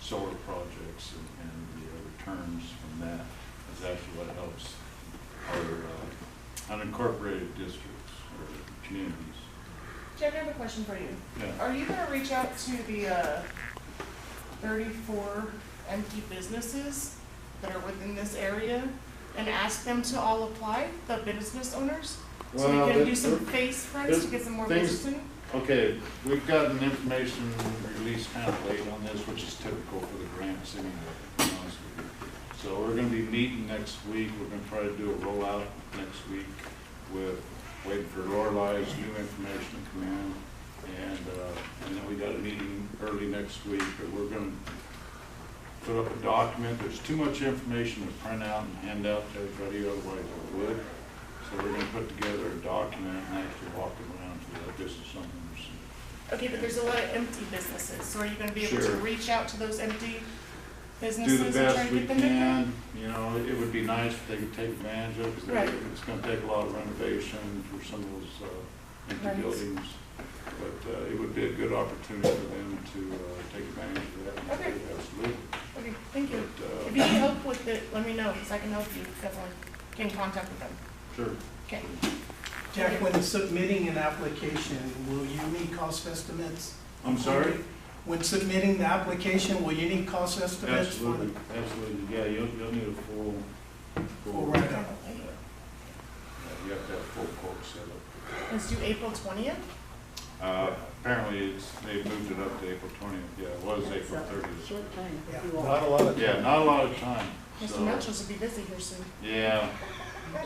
solar projects and the returns from that is actually what helps our unincorporated districts or communities. Jack, I have a question for you. Yeah. Are you gonna reach out to the 34 empty businesses that are within this area and ask them to all apply, the business owners? So Well, we can do it- some face fronts to get some more things- business in? Okay, we've gotten information released kind of late on this, which is typical for the grants anyway, to be honest with you. So we're gonna be meeting next week. We're gonna try to do a rollout next week with waiting for Lorelei's new information to come in. And then we got a meeting early next week, but we're gonna put up a document. There's too much information to print out and hand out to everybody, otherwise it would. So we're gonna put together a document and actually walk it around to the business owners. Okay, but there's a lot of empty businesses, so are you gonna be able to Sure. reach out to those empty Do businesses the and try best to we get them to can, you know, it would be nice if they could take advantage of it, because Right. it's gonna take a lot of renovation for some of those empty Right. buildings. But it would be a good opportunity for them to take advantage of that. Okay. Absolutely. Okay, thank you. But, If you need help with it, let me know, because I can help you, definitely. Get in contact with them. Sure. Okay. Jack, when submitting an application, will you need cost estimates? I'm sorry? When submitting the application, will you need cost estimates? Absolutely, absolutely, yeah, you'll need a full write-up. Yeah, you have to have full quote set up. It's due April 20th? Apparently they moved it up to April 20th, yeah, it was April 30th. Short time. Yeah. Not a lot of. Yeah, not a lot of time. Mr. So- Melchers will be busy here soon. Yeah,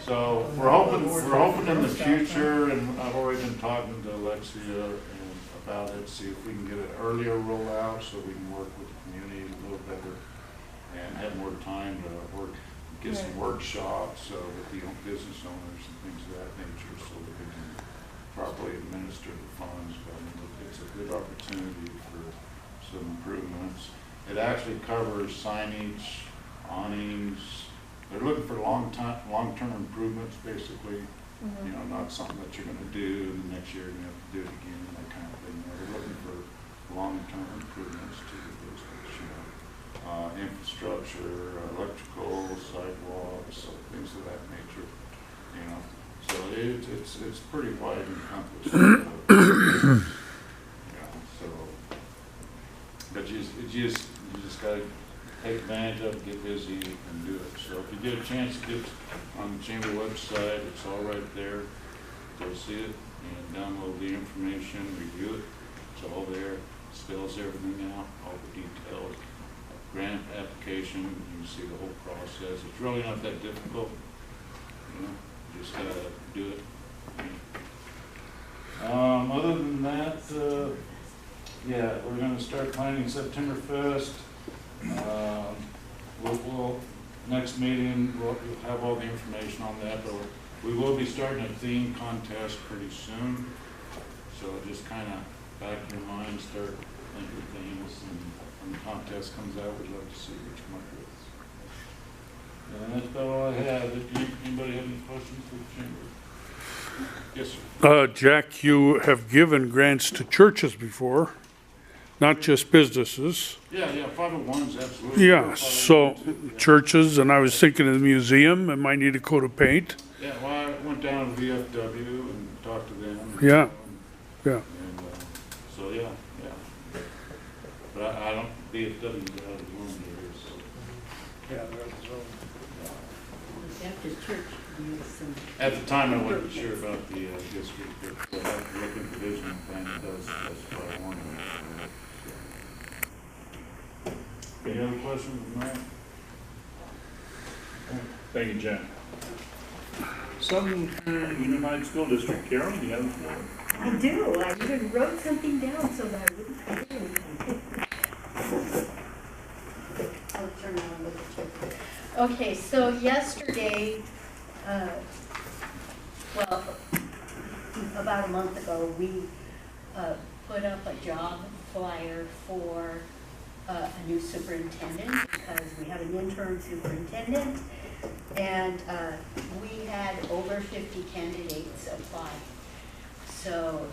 so we're hoping in the future, and I've already been talking to Alexia and about it, see if we can get an earlier rollout so we can work with the community a little better and have more time to work, get some workshops with the business owners and things of that nature so that we can properly administer the funds. But it's a good opportunity for some improvements. It actually covers signage, awnings. They're looking for long-term improvements, basically. You know, not something that you're gonna do and the next year you're gonna have to do it again, that kind of thing. They're looking for long-term improvements to the business, you know. Infrastructure, electrical, sidewalks, things of that nature, you know. So it's pretty wide encompassed. So, but you just gotta take advantage of it, get busy and do it. So if you get a chance to get on the chamber website, it's all right there. Go see it and download the information, review it. It's all there. It spells everything out, all the details. Grant application, you can see the whole process. It's really not that difficult, you know, you just gotta do it. Other than that, yeah, we're gonna start planning September 1st. We'll next meeting, we'll have all the information on that, but we will be starting a theme contest pretty soon. So just kind of back in your mind, start thinking themes, and when the contest comes out, we'd love to see what you come up with. And that's about all I have. Anybody have any questions for the chamber? Yes, sir. Jack, you have given grants to churches before, not just businesses. Yeah, 501s, absolutely. Yeah, so churches, and I was thinking of the museum, it might need a coat of paint. Yeah, well, I went down to VFW and talked to them. Yeah, yeah. And, so, yeah. But I don't, VFW got out of the room here, so. Yeah, that's so. Baptist Church needs some. At the time, I wasn't sure about the district, but I looked at the vision plan, that's what I wanted. Any other questions, Matt? Thank you, Jack. Southern Unified School District, Carol, do you have the floor? I do. I even wrote something down so that I wouldn't forget anything. I'll turn around and look at you. Okay, so yesterday, well, about a month ago, we put up a job flyer for a new superintendent because we have an interim superintendent, and we had over 50 candidates apply. So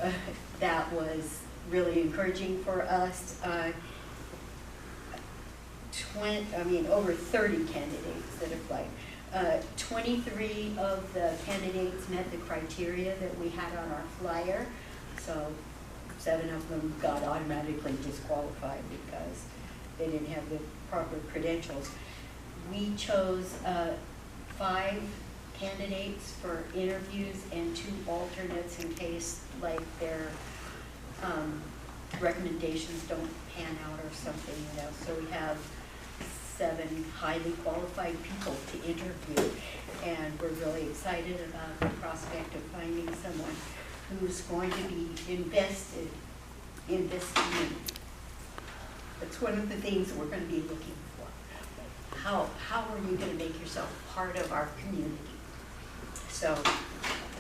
that was really encouraging for us. Over 30 candidates that applied. 23 of the candidates met the criteria that we had on our flyer, so 7 of them got automatically disqualified because they didn't have the proper credentials. We chose 5 candidates for interviews and 2 alternates in case like their recommendations don't pan out or something, you know. So we have 7 highly qualified people to interview, and we're really excited about the prospect of finding someone who's going to be invested in this community. That's one of the things we're going to be looking for. How are you going to make yourself part of our community? So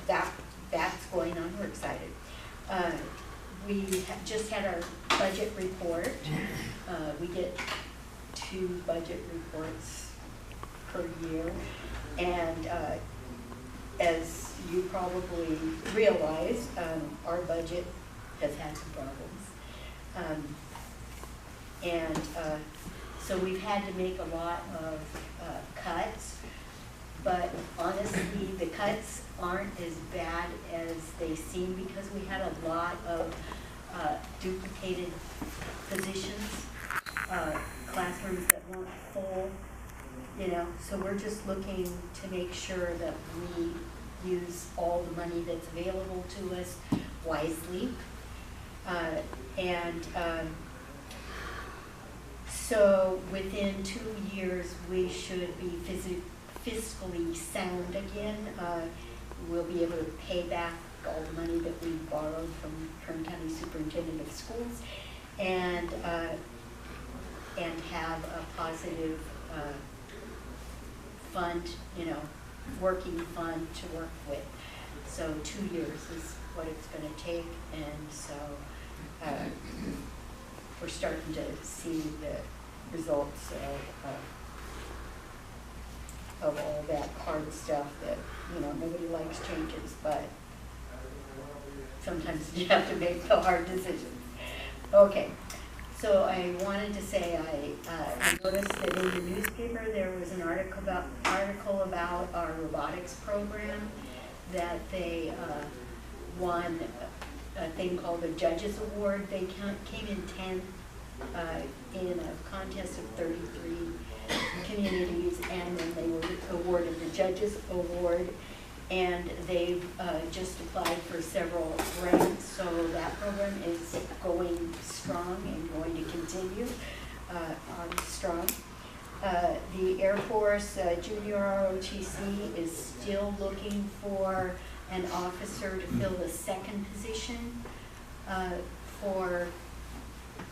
that's going on. We're excited. We just had our budget report. We get 2 budget reports per year, and as you probably realize, our budget has had some problems, and so we've had to make a lot of cuts, but honestly the cuts aren't as bad as they seem because we had a lot of duplicated positions, classrooms that weren't full, you know, so we're just looking to make sure that we use all the money that's available to us wisely. So within 2 years, we should be fiscally sound again. We'll be able to pay back all the money that we borrowed from Kern County Superintendent of Schools, and have a positive fund, you know, working fund to work with. So 2 years is what it's going to take, and so we're starting to see the results of all that hard stuff that, you know, nobody likes changes, but sometimes you have to make the hard decisions. Okay, so I wanted to say I noticed that in the newspaper there was an article about our robotics program, that they won a thing called the Judges Award. They came in 10th in a contest of 33 communities, and then they were awarded the Judges Award, and they've just applied for several grants, so that program is going strong and going to continue on strong. The Air Force Junior ROTC is still looking for an officer to fill the 2nd position for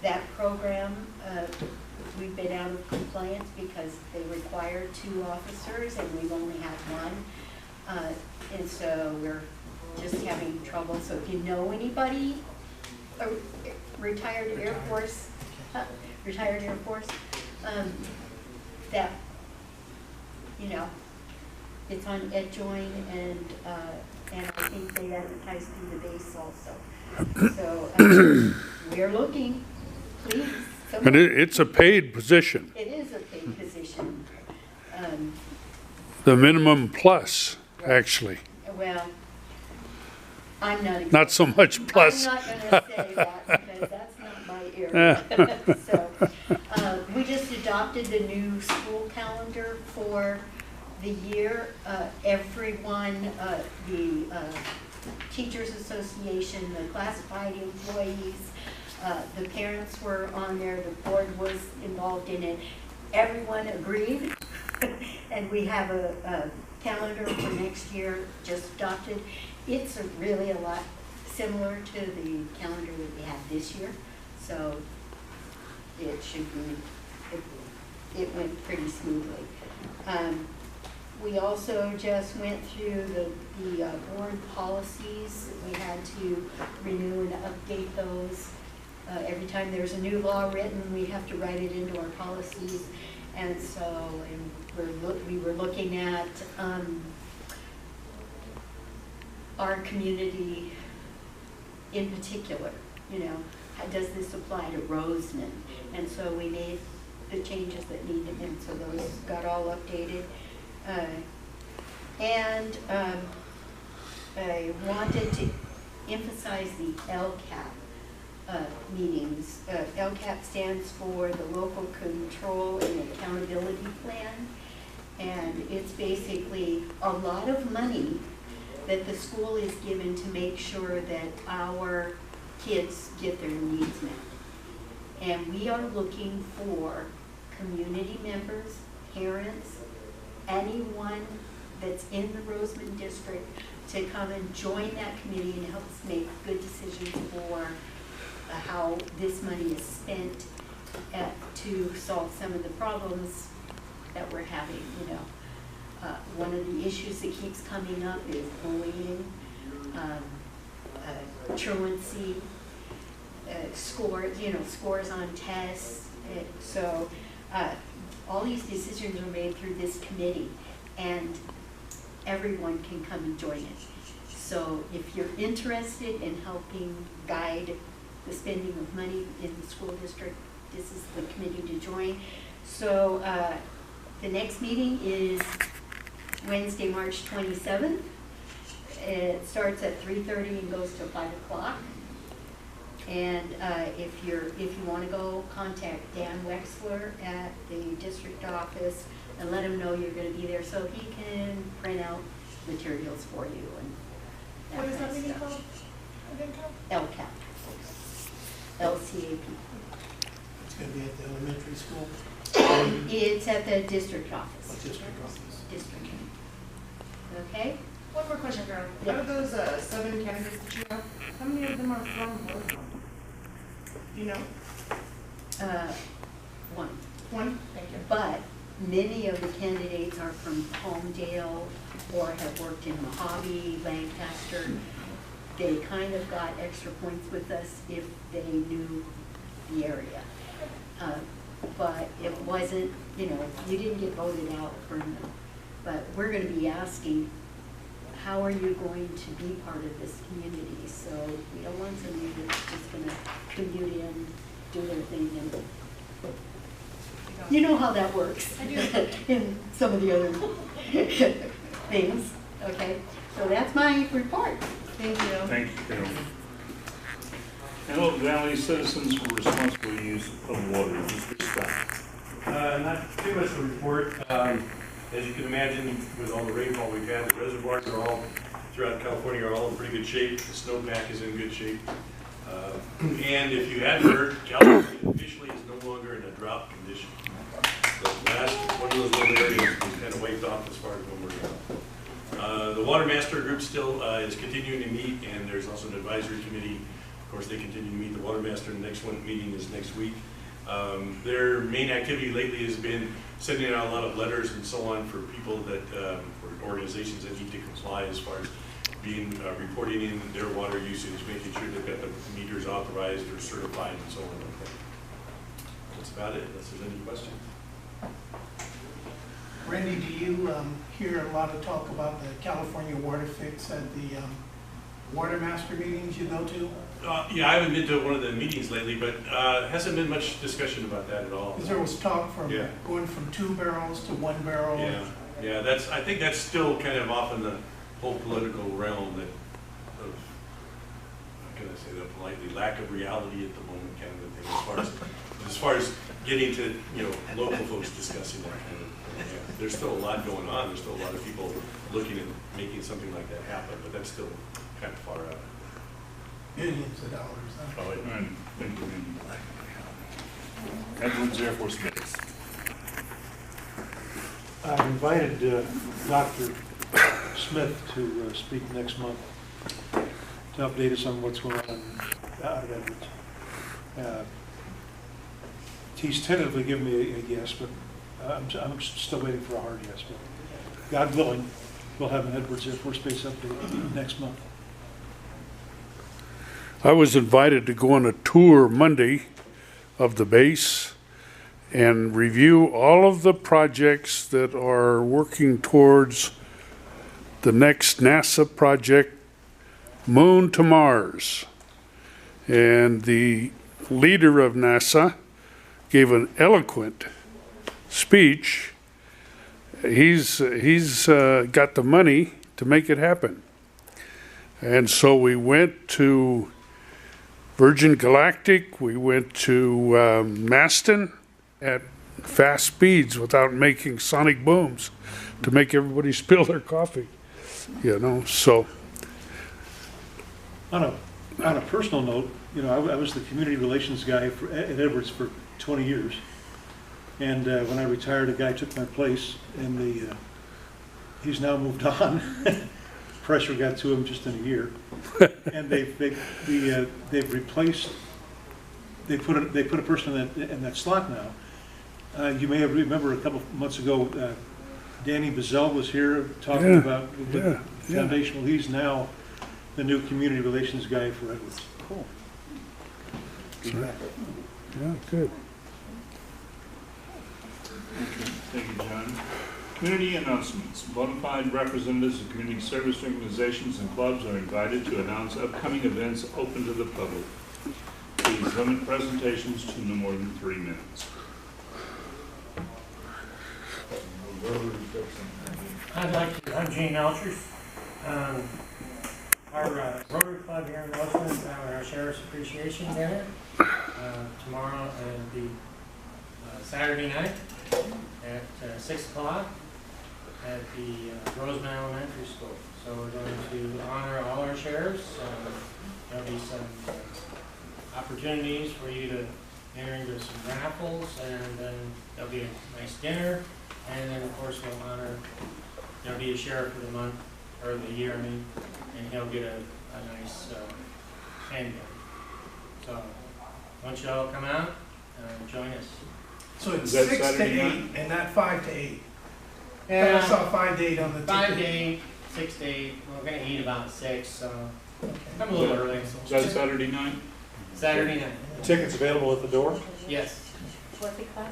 that program. We've been out of compliance because they require 2 officers and we've only had 1. And so we're just having trouble. So if you know anybody, retired Air Force, that, you know, it's on EdJoin, and I think they advertise through the base also. So we're looking, please. And it's a paid position. It is a paid position. The minimum plus, actually. Well, I'm not. Not so much plus. I'm not going to say that because that's not my area. So we just adopted the new school calendar for the year. Everyone, the Teachers Association, the classified employees, the parents were on there, the board was involved in it. Everyone agreed And we have a calendar for next year just adopted. It's really a lot similar to the calendar that we had this year, so it should be, it went pretty smoothly. We also just went through the board policies. We had to renew and update those. Every time there's a new law written, we have to write it into our policies. And so we were looking at our community in particular, you know, how does this apply to Rosamond? And so we made the changes that needed, and so those got all updated. I wanted to emphasize the LCAP meetings. LCAP stands for the Local Control and Accountability Plan, and it's basically a lot of money that the school is given to make sure that our kids get their needs met. And we are looking for community members, parents, anyone that's in the Rosamond district to come and join that committee and help us make good decisions for how this money is spent to solve some of the problems that we're having, you know. One of the issues that keeps coming up is bullying, truancy, scores, you know, scores on tests. So all these decisions are made through this committee, and everyone can come and join it. So if you're interested in helping guide the spending of money in the school district, this is the committee to join. So the next meeting is Wednesday, March 27th. It starts at 3:30 and goes till 5 o'clock. And if you want to go, contact Dan Wexler at the district office and let him know you're going to be there so he can print out materials for you. And What is that meeting called? LCAP. LCAP. It's gonna be at the elementary school? It's at the district office. What district office? District. Okay? One more question, Carol. Yeah. Out of those 7 candidates that you have, how many of them are from Rosamond? Do you know? One. One? Thank you. But many of the candidates are from Homedale or have worked in Mojave, Lancaster. They kind of got extra points with us if they knew the area. But it wasn't, you know, you didn't get voted out for them. But we're going to be asking, how are you going to be part of this community? So we don't want somebody that's just going to commute in, do their thing, and you know how that works. I do. In some of the other things. Okay, so that's my report. Thank you. Thank you, Carol. Antelope Valley citizens for responsible use of water. Mr. Scott. Not too much of a report. As you can imagine, with all the rainfall we've had, the reservoirs are all throughout California are all in pretty good shape. The snowpack is in good shape. And if you hadn't heard, California officially is no longer in a drought condition. The last one of those little areas was kind of wiped off as far as when we're going. The Water Master Group still is continuing to meet, and there's also an advisory committee. Of course, they continue to meet. The Water Master, the next one meeting is next week. Their main activity lately has been sending out a lot of letters and so on for people that, for organizations that need to comply as far as being, reporting in their water usage, making sure they've got the meters authorized or certified and so on like that. That's about it, unless there's any questions. Randy, do you hear a lot of talk about the California water fix at the Water Master meetings you go to? Yeah, I haven't been to one of the meetings lately, but hasn't been much discussion about that at all. Because there was talk from going from 2 barrels to 1 barrel. Yeah, yeah. I think that's still kind of off in the whole political realm that of, how can I say that politely, lack of reality at the moment kind of a thing. As far as getting to local folks discussing that kind of thing. Yeah. There's still a lot going on. There's still a lot of people looking at making something like that happen, but that's still kind of far out. Millions of dollars. Huh? Oh, thank you, Edwards Air Force Base. I've invited Dr. Smith to speak next month to update us on what's going on out of Edwards. He's tentatively given me a yes, but I'm still waiting for a hard yes. But God willing, we'll have an Edwards Air Force Base update next month. I was invited to go on a tour Monday of the base and review all of the projects that are working towards the next NASA project, Moon to Mars. And the leader of NASA gave an eloquent speech. He's got the money to make it happen. And so we went to Virgin Galactic, we went to Maston at fast speeds without making sonic booms to make everybody spill their coffee, you know, so. On a personal note, you know, I was the community relations guy at Edwards for 20 years. And when I retired, a guy took my place, and he's now moved on. Pressure got to him just in a year, and they've replaced. They put a person in that slot now. You may remember a couple of months ago, Danny Bazell was here talking about the foundation. Well, he's now the new community relations guy for Edwards. Cool. Yeah, good. Thank you, John. Community announcements. Bona fide representatives of community service organizations and clubs are invited to announce upcoming events open to the public. Please limit presentations to no more than 3 minutes. I'm Gene Alchers. Our Rotary Club here in Rosamond is having our Sheriff's Appreciation Dinner tomorrow and the Saturday night at 6 o'clock at the Rosamond Elementary School. So we're going to honor all our sheriffs. There'll be some opportunities for you to enter into some raffles, and then there'll be a nice dinner, and then of course we'll honor, there'll be a sheriff of the month, or the year, I mean, and he'll get a nice handgun. So, I want you all to come out and join us. So it's 6 to 8 and not 5 to 8. Yeah, I saw 5 to 8 on the ticket. 5 to 8, 6 to 8. We're going to eat about 6, so come a little early. Is that Saturday night? Saturday night. Tickets available at the door? Yes. What's it cost?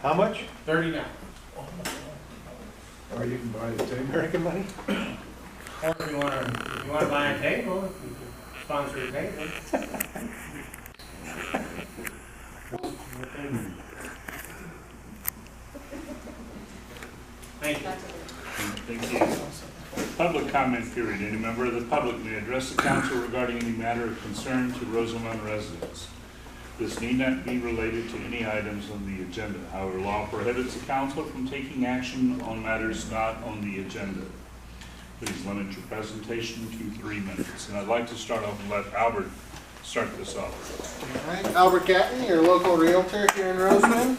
How much? $39. Or you can buy the American money? Or if you want to buy a table, you can sponsor a table. Thank you. Thank you. Public comment period. Any member of the public may address the council regarding any matter of concern to Rosamond residents. This need not be related to any items on the agenda. However, law prohibits the council from taking action on matters not on the agenda. Please limit your presentation to 3 minutes. And I'd like to start off and let Albert start this off. All right, Albert Gatton, your local realtor here in Rosamond.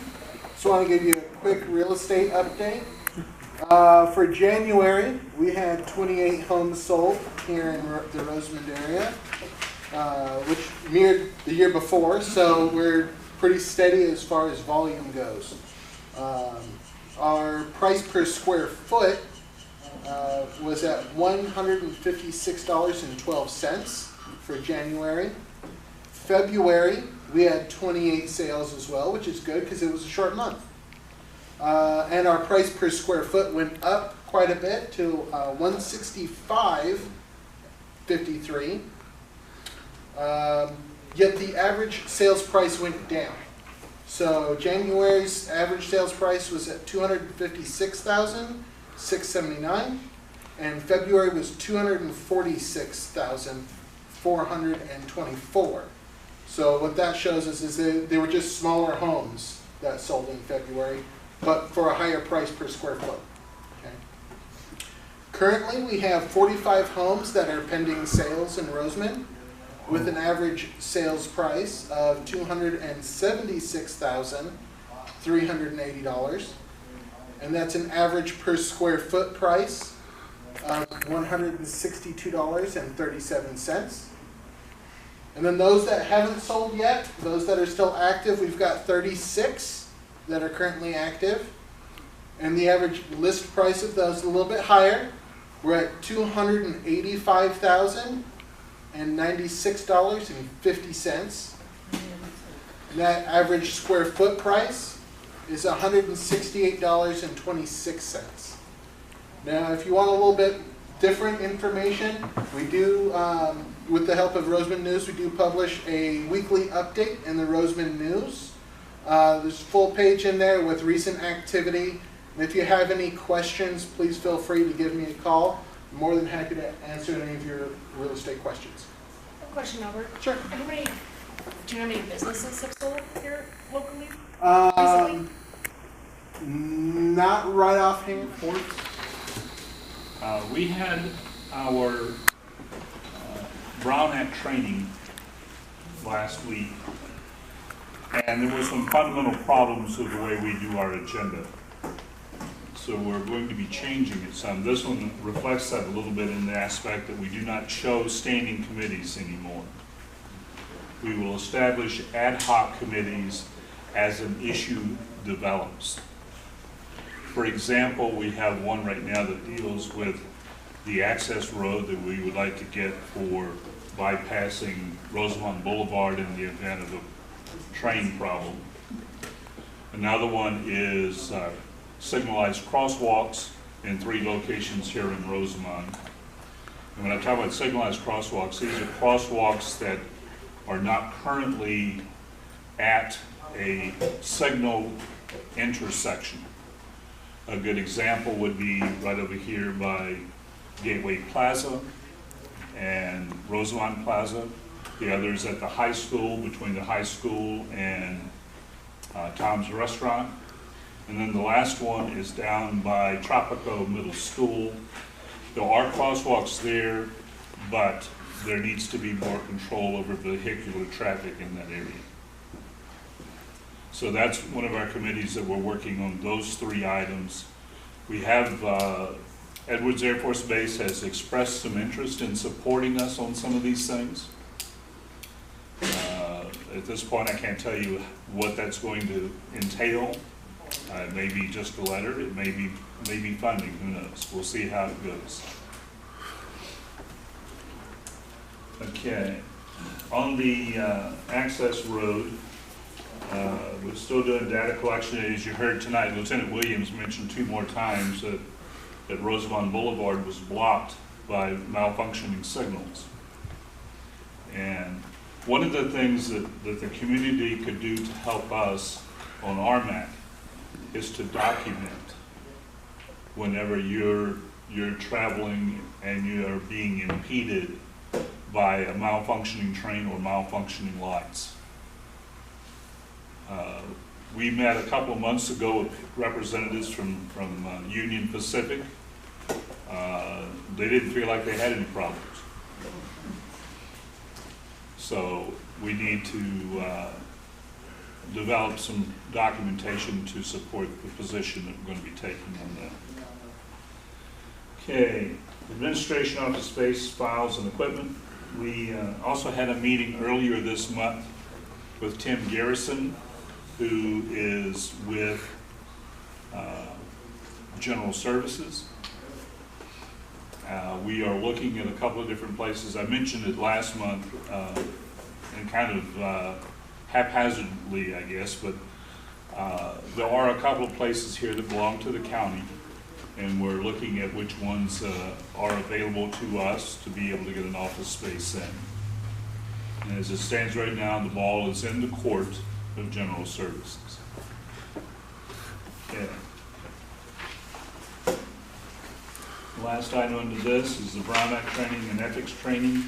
Just want to give you a quick real estate update. For January, we had 28 homes sold here in the Rosamond area, which mirrored the year before, so we're pretty steady as far as volume goes. Our price per square foot was at $156.12 for January. February, we had 28 sales as well, which is good because it was a short month. And our price per square foot went up quite a bit to $165.53. Yet the average sales price went down. So January's average sales price was at $256,679, and February was $246,424. So what that shows us is that they were just smaller homes that sold in February, but for a higher price per square foot. Okay. Currently, we have 45 homes that are pending sales in Rosamond, with an average sales price of $276,380. and that's an average per square foot price of $162.37. And then those that haven't sold yet, those that are still active, we've got 36 that are currently active. And the average list price of those is a little bit higher. We're at $285,096.50. And that average square foot price is $168.26. Now, if you want a little bit different information, we do, with the help of Rosamond News, we do publish a weekly update in the Rosamond News. There's a full page in there with recent activity. And if you have any questions, please feel free to give me a call. I'm more than happy to answer any of your real estate questions. A question, Albert. Sure. Do you know how many businesses have sold here locally? Not right offhand. We had our Brown Act training last week, and there were some fundamental problems with the way we do our agenda. So we're going to be changing it some. This one reflects that a little bit in the aspect that we do not show standing committees anymore. We will establish ad hoc committees as an issue develops. For example, we have one right now that deals with the access road that we would like to get for bypassing Rosamond Boulevard in the event of a train problem. Another one is signalized crosswalks in 3 locations here in Rosamond. And when I talk about signalized crosswalks, these are crosswalks that are not currently at a signal intersection. A good example would be right over here by Gateway Plaza and Rosamond Plaza. The other is at the high school, between the high school and Tom's Restaurant. And then the last one is down by Tropico Middle School. There are crosswalks there, but there needs to be more control over vehicular traffic in that area. So that's one of our committees that we're working on, those 3 items. We have Edwards Air Force Base has expressed some interest in supporting us on some of these things. At this point, I can't tell you what that's going to entail. It may be just a letter, it may be funding, who knows? We'll see how it goes. Okay, on the access road, we're still doing data collection. As you heard tonight, Lieutenant Williams mentioned 2 more times that Rosamond Boulevard was blocked by malfunctioning signals. And one of the things that the community could do to help us on RMAC is to document whenever you're traveling and you are being impeded by a malfunctioning train or malfunctioning lights. We met a couple of months ago with representatives from Union Pacific. They didn't feel like they had any problems. So we need to develop some documentation to support the position that we're going to be taking on that. Okay, administration office space, files, and equipment. We also had a meeting earlier this month with Tim Garrison, who is with General Services. We are looking at a couple of different places. I mentioned it last month and kind of haphazardly, I guess, but there are a couple of places here that belong to the county, and we're looking at which ones are available to us to be able to get an office space in. And as it stands right now, the ball is in the court of General Services. Okay. The last item under this is the Brown Act training and ethics training.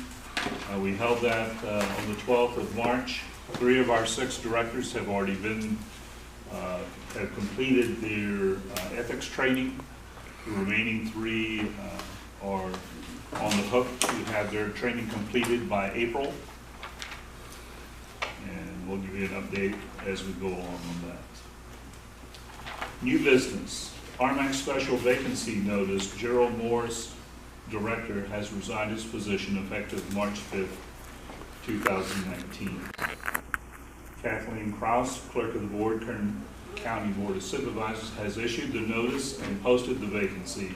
We held that on the 12th of March. 3 of our 6 directors have already been, have completed their ethics training. The remaining 3 are on the hook to have their training completed by April. And we'll give you an update as we go along on that. New business. RMAC special vacancy notice, Gerald Morris, Director, has resigned his position effective March 5th, 2019. Kathleen Kraus, Clerk of the Board, Kern County Board of Supervisors, has issued the notice and posted the vacancy.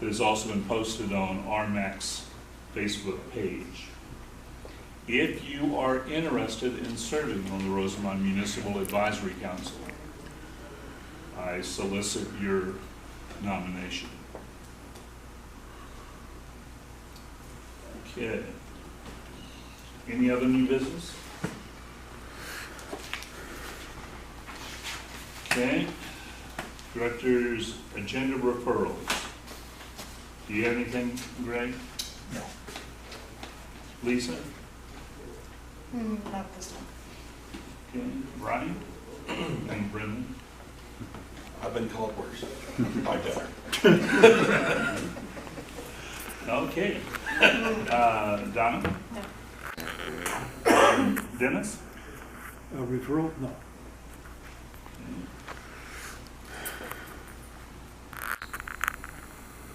It has also been posted on RMAC's Facebook page. If you are interested in serving on the Rosamond Municipal Advisory Council, I solicit your nomination. Okay. Any other new business? Okay. Director's agenda referrals. Do you have anything, Greg? No. Lisa? Not this time. Okay. Ryan? And Brendan? I've been called worse. My better. Okay. Donna? No. Dennis? Referral? No.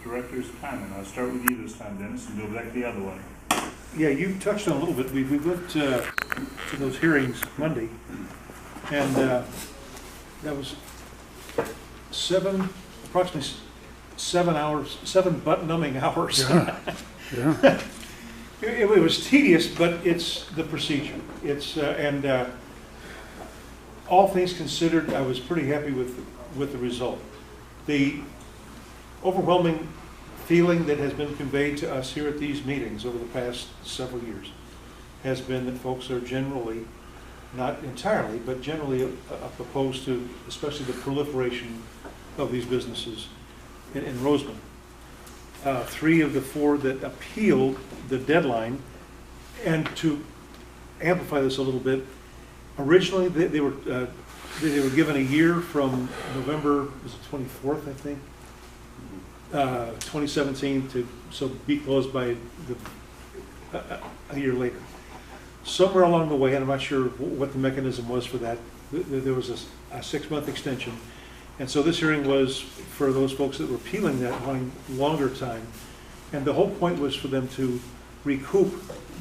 Director's comment. I'll start with you this time, Dennis, and go back the other way. Yeah, you touched on it a little bit. We went to those hearings Monday, and that was approximately 7 hours, 7 butt-numbing hours. Yeah. Yeah. It was tedious, but it's the procedure. It's all things considered, I was pretty happy with the result. The overwhelming feeling that has been conveyed to us here at these meetings over the past several years has been that folks are generally, not entirely, but generally opposed to, especially the proliferation of these businesses in Rosamond. 3 of the 4 that appealed the deadline, and to amplify this a little bit, originally they were given a year from November, was it 24th, I think, 2017 so be closed by a year later. Somewhere along the way, and I'm not sure what the mechanism was for that, there was a 6-month extension. And so this hearing was for those folks that were appealing that, wanting longer time. And the whole point was for them to recoup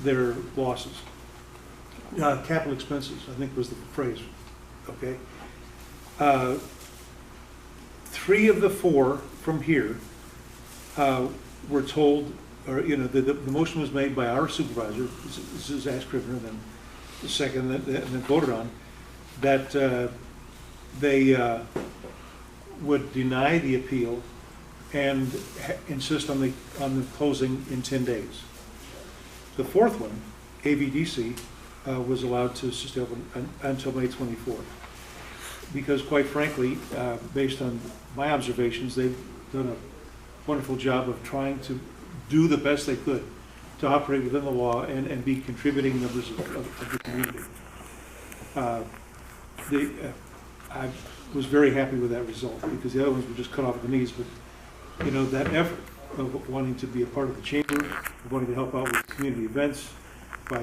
their losses. Capital expenses, I think was the phrase, okay? 3 of the 4 from here were told, or the motion was made by our supervisor, this is Ash Scrivener, then the second, and then voted on, that they would deny the appeal and insist on the closing in 10 days. The 4th one, AVDC, was allowed to stay open until May 24th. Because quite frankly, based on my observations, they've done a wonderful job of trying to do the best they could to operate within the law and be contributing members of the community. I was very happy with that result, because the other ones were just cut off at the knees, but that effort of wanting to be a part of the chamber, of wanting to help out with community events by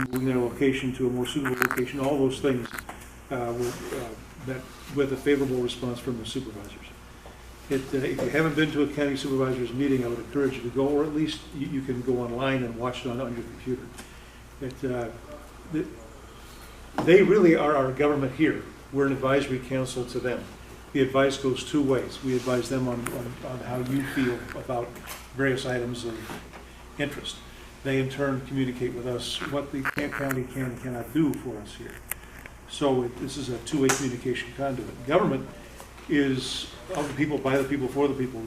moving their location to a more suitable location, all those things were met with a favorable response from the supervisors. If you haven't been to a county supervisors meeting, I would encourage you to go, or at least you can go online and watch it on your computer. They really are our government here. We're an advisory council to them. The advice goes 2 ways. We advise them on how you feel about various items of interest. They in turn communicate with us what the county can and cannot do for us here. So this is a 2-way communication conduit. Government is of the people, by the people, for the people.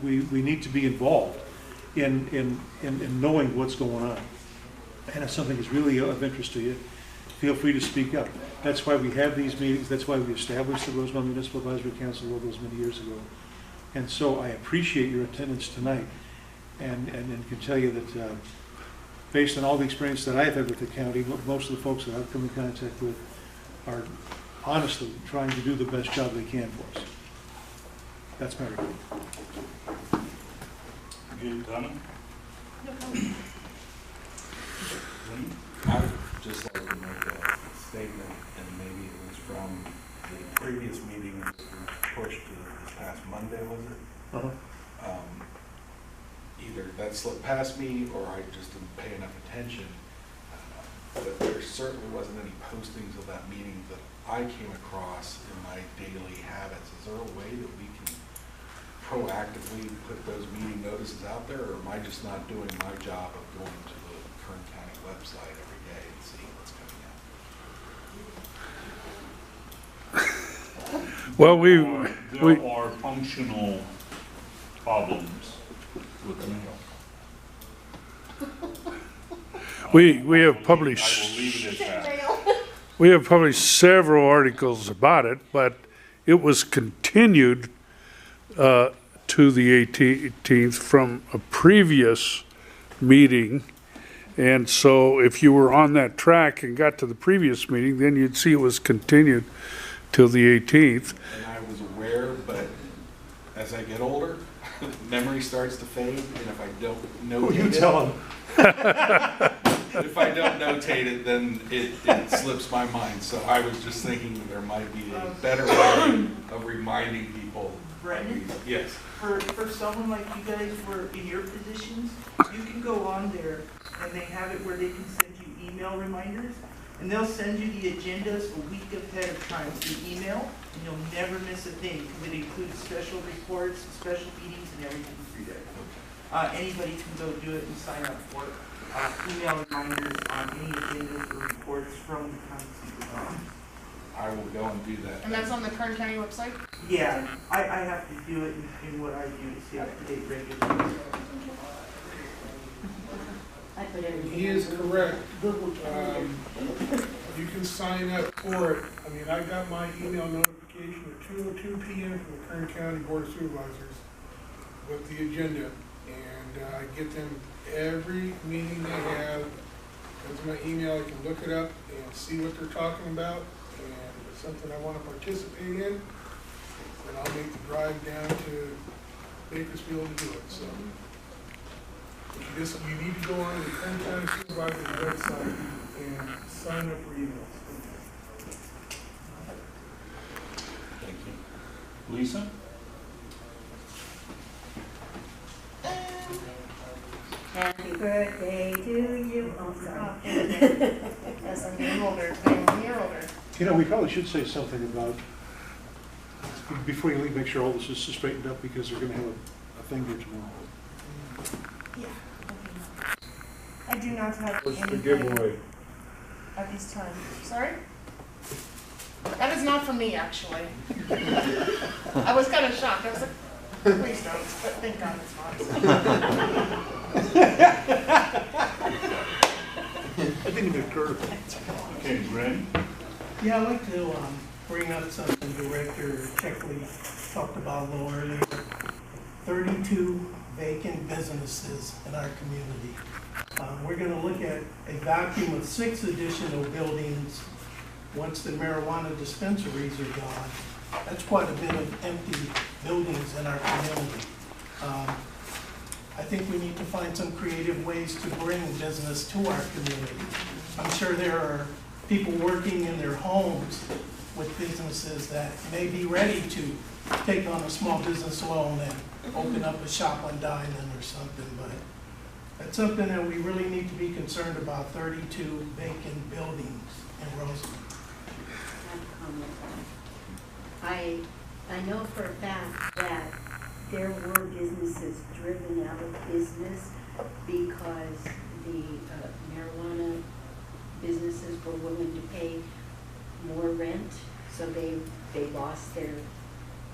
We need to be involved in knowing what's going on. And if something is really of interest to you, feel free to speak up. That's why we have these meetings. That's why we established the Rosamond Municipal Advisory Council all those many years ago. And so I appreciate your attendance tonight, and can tell you that based on all the experience that I've had with the county, most of the folks that I've come in contact with are honestly trying to do the best job they can for us. That's my report. Good, Donna? No comment. I would just like to make a statement, and maybe it was from the previous meeting was pushed to this past Monday, was it? Either that slipped past me or I just didn't pay enough attention. But there certainly wasn't any postings of that meeting that I came across in my daily habits. Is there a way that we can proactively put those meeting notices out there, or am I just not doing my job of going to the Kern County website every day and seeing what's coming out? Well, There are functional problems with the mail. we have I will published, leave it at that. we have published several articles about it, but it was continued to the 18th from a previous meeting. And so if you were on that track and got to the previous meeting, then you'd see it was continued till the 18th. And I was aware, but as I get older, memory starts to fade, and if I don't notate You tell them. if I don't notate it, then it slips my mind. So I was just thinking that there might be a better way of reminding people. Brendan? Yes. For someone like you guys were in your positions, you can go on there and they have it where they can send you email reminders, and they'll send you the agendas a week ahead of time through email, and you'll never miss a thing because it includes special reports, special meetings, and everything through there. Anybody can go do it and sign up for email reminders on any agendas or reports from the county supervisor. I will go and do that. And that's on the Kern County website? Yeah, I have to do it in what I do to stay up to date regularly. He is correct. You can sign up for it. I mean, I got my email notification at 2:02 p.m. from the Kern County Board of Supervisors with the agenda. And I get them every meeting they have. That's my email. I can look it up and see what they're talking about. And if it's something I want to participate in, then I'll make the drive down to Bakersfield to do it. So you need to go on the Kern County Supervisor's website and sign up for emails. Thank you. Lisa? Happy birthday to you. Oh, sorry. Yes, I'm getting older. I'm a year older. You know, we probably should say something about, before you leave, make sure all this is straightened up, because they're gonna have a thing here tomorrow. Yeah. I do not have What's the anything giveaway? at this time. Sorry? That is not for me, actually. I was kind of shocked. I was like, please don't. But thank God it's not. That didn't even occur to me. Okay, Brent? Yeah, I'd like to bring up something Director Checkley talked about a little earlier. 32 vacant businesses in our community. We're going to look at a vacuum of 6 additional buildings once the marijuana dispensaries are gone. That's quite a bit of empty buildings in our community. I think we need to find some creative ways to bring business to our community. I'm sure there are people working in their homes with businesses that may be ready to take on a small business loan and open up a shop on Diamond or something, but that's something that we really need to be concerned about, 32 vacant buildings in Rosamond. I know for a fact that there were businesses driven out of business because the marijuana businesses were willing to pay more rent, so they lost their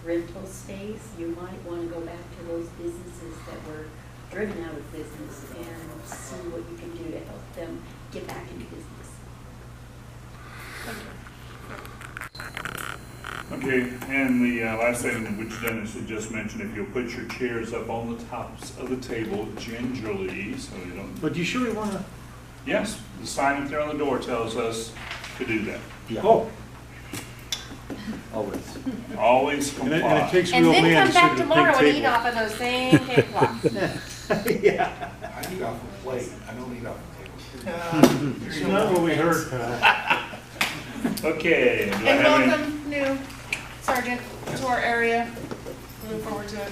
rental space. You might want to go back to those businesses that were driven out of business and see what you can do to help them get back into business. Okay, and the last thing which Dennis had just mentioned, if you'll put your chairs up on the tops of the table gingerly, so you don't... But you sure you want to? Yes, the sign up there on the door tells us to do that. Yeah. Oh. Always. Always comply. And it takes And real then man come to sit back at a tomorrow big and eat off of those same tablecloths. Yeah. I eat off a plate. I don't eat off a table. It's not what we heard, Pat. Okay. Do I And have any- welcome, new. sergeant to our area. We look forward to it.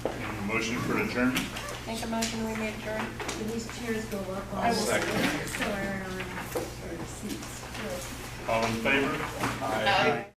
Any motion for adjournment? Make a motion, we may adjourn. Do these chairs go up? I will second. So are our seats. All in favor? Aye.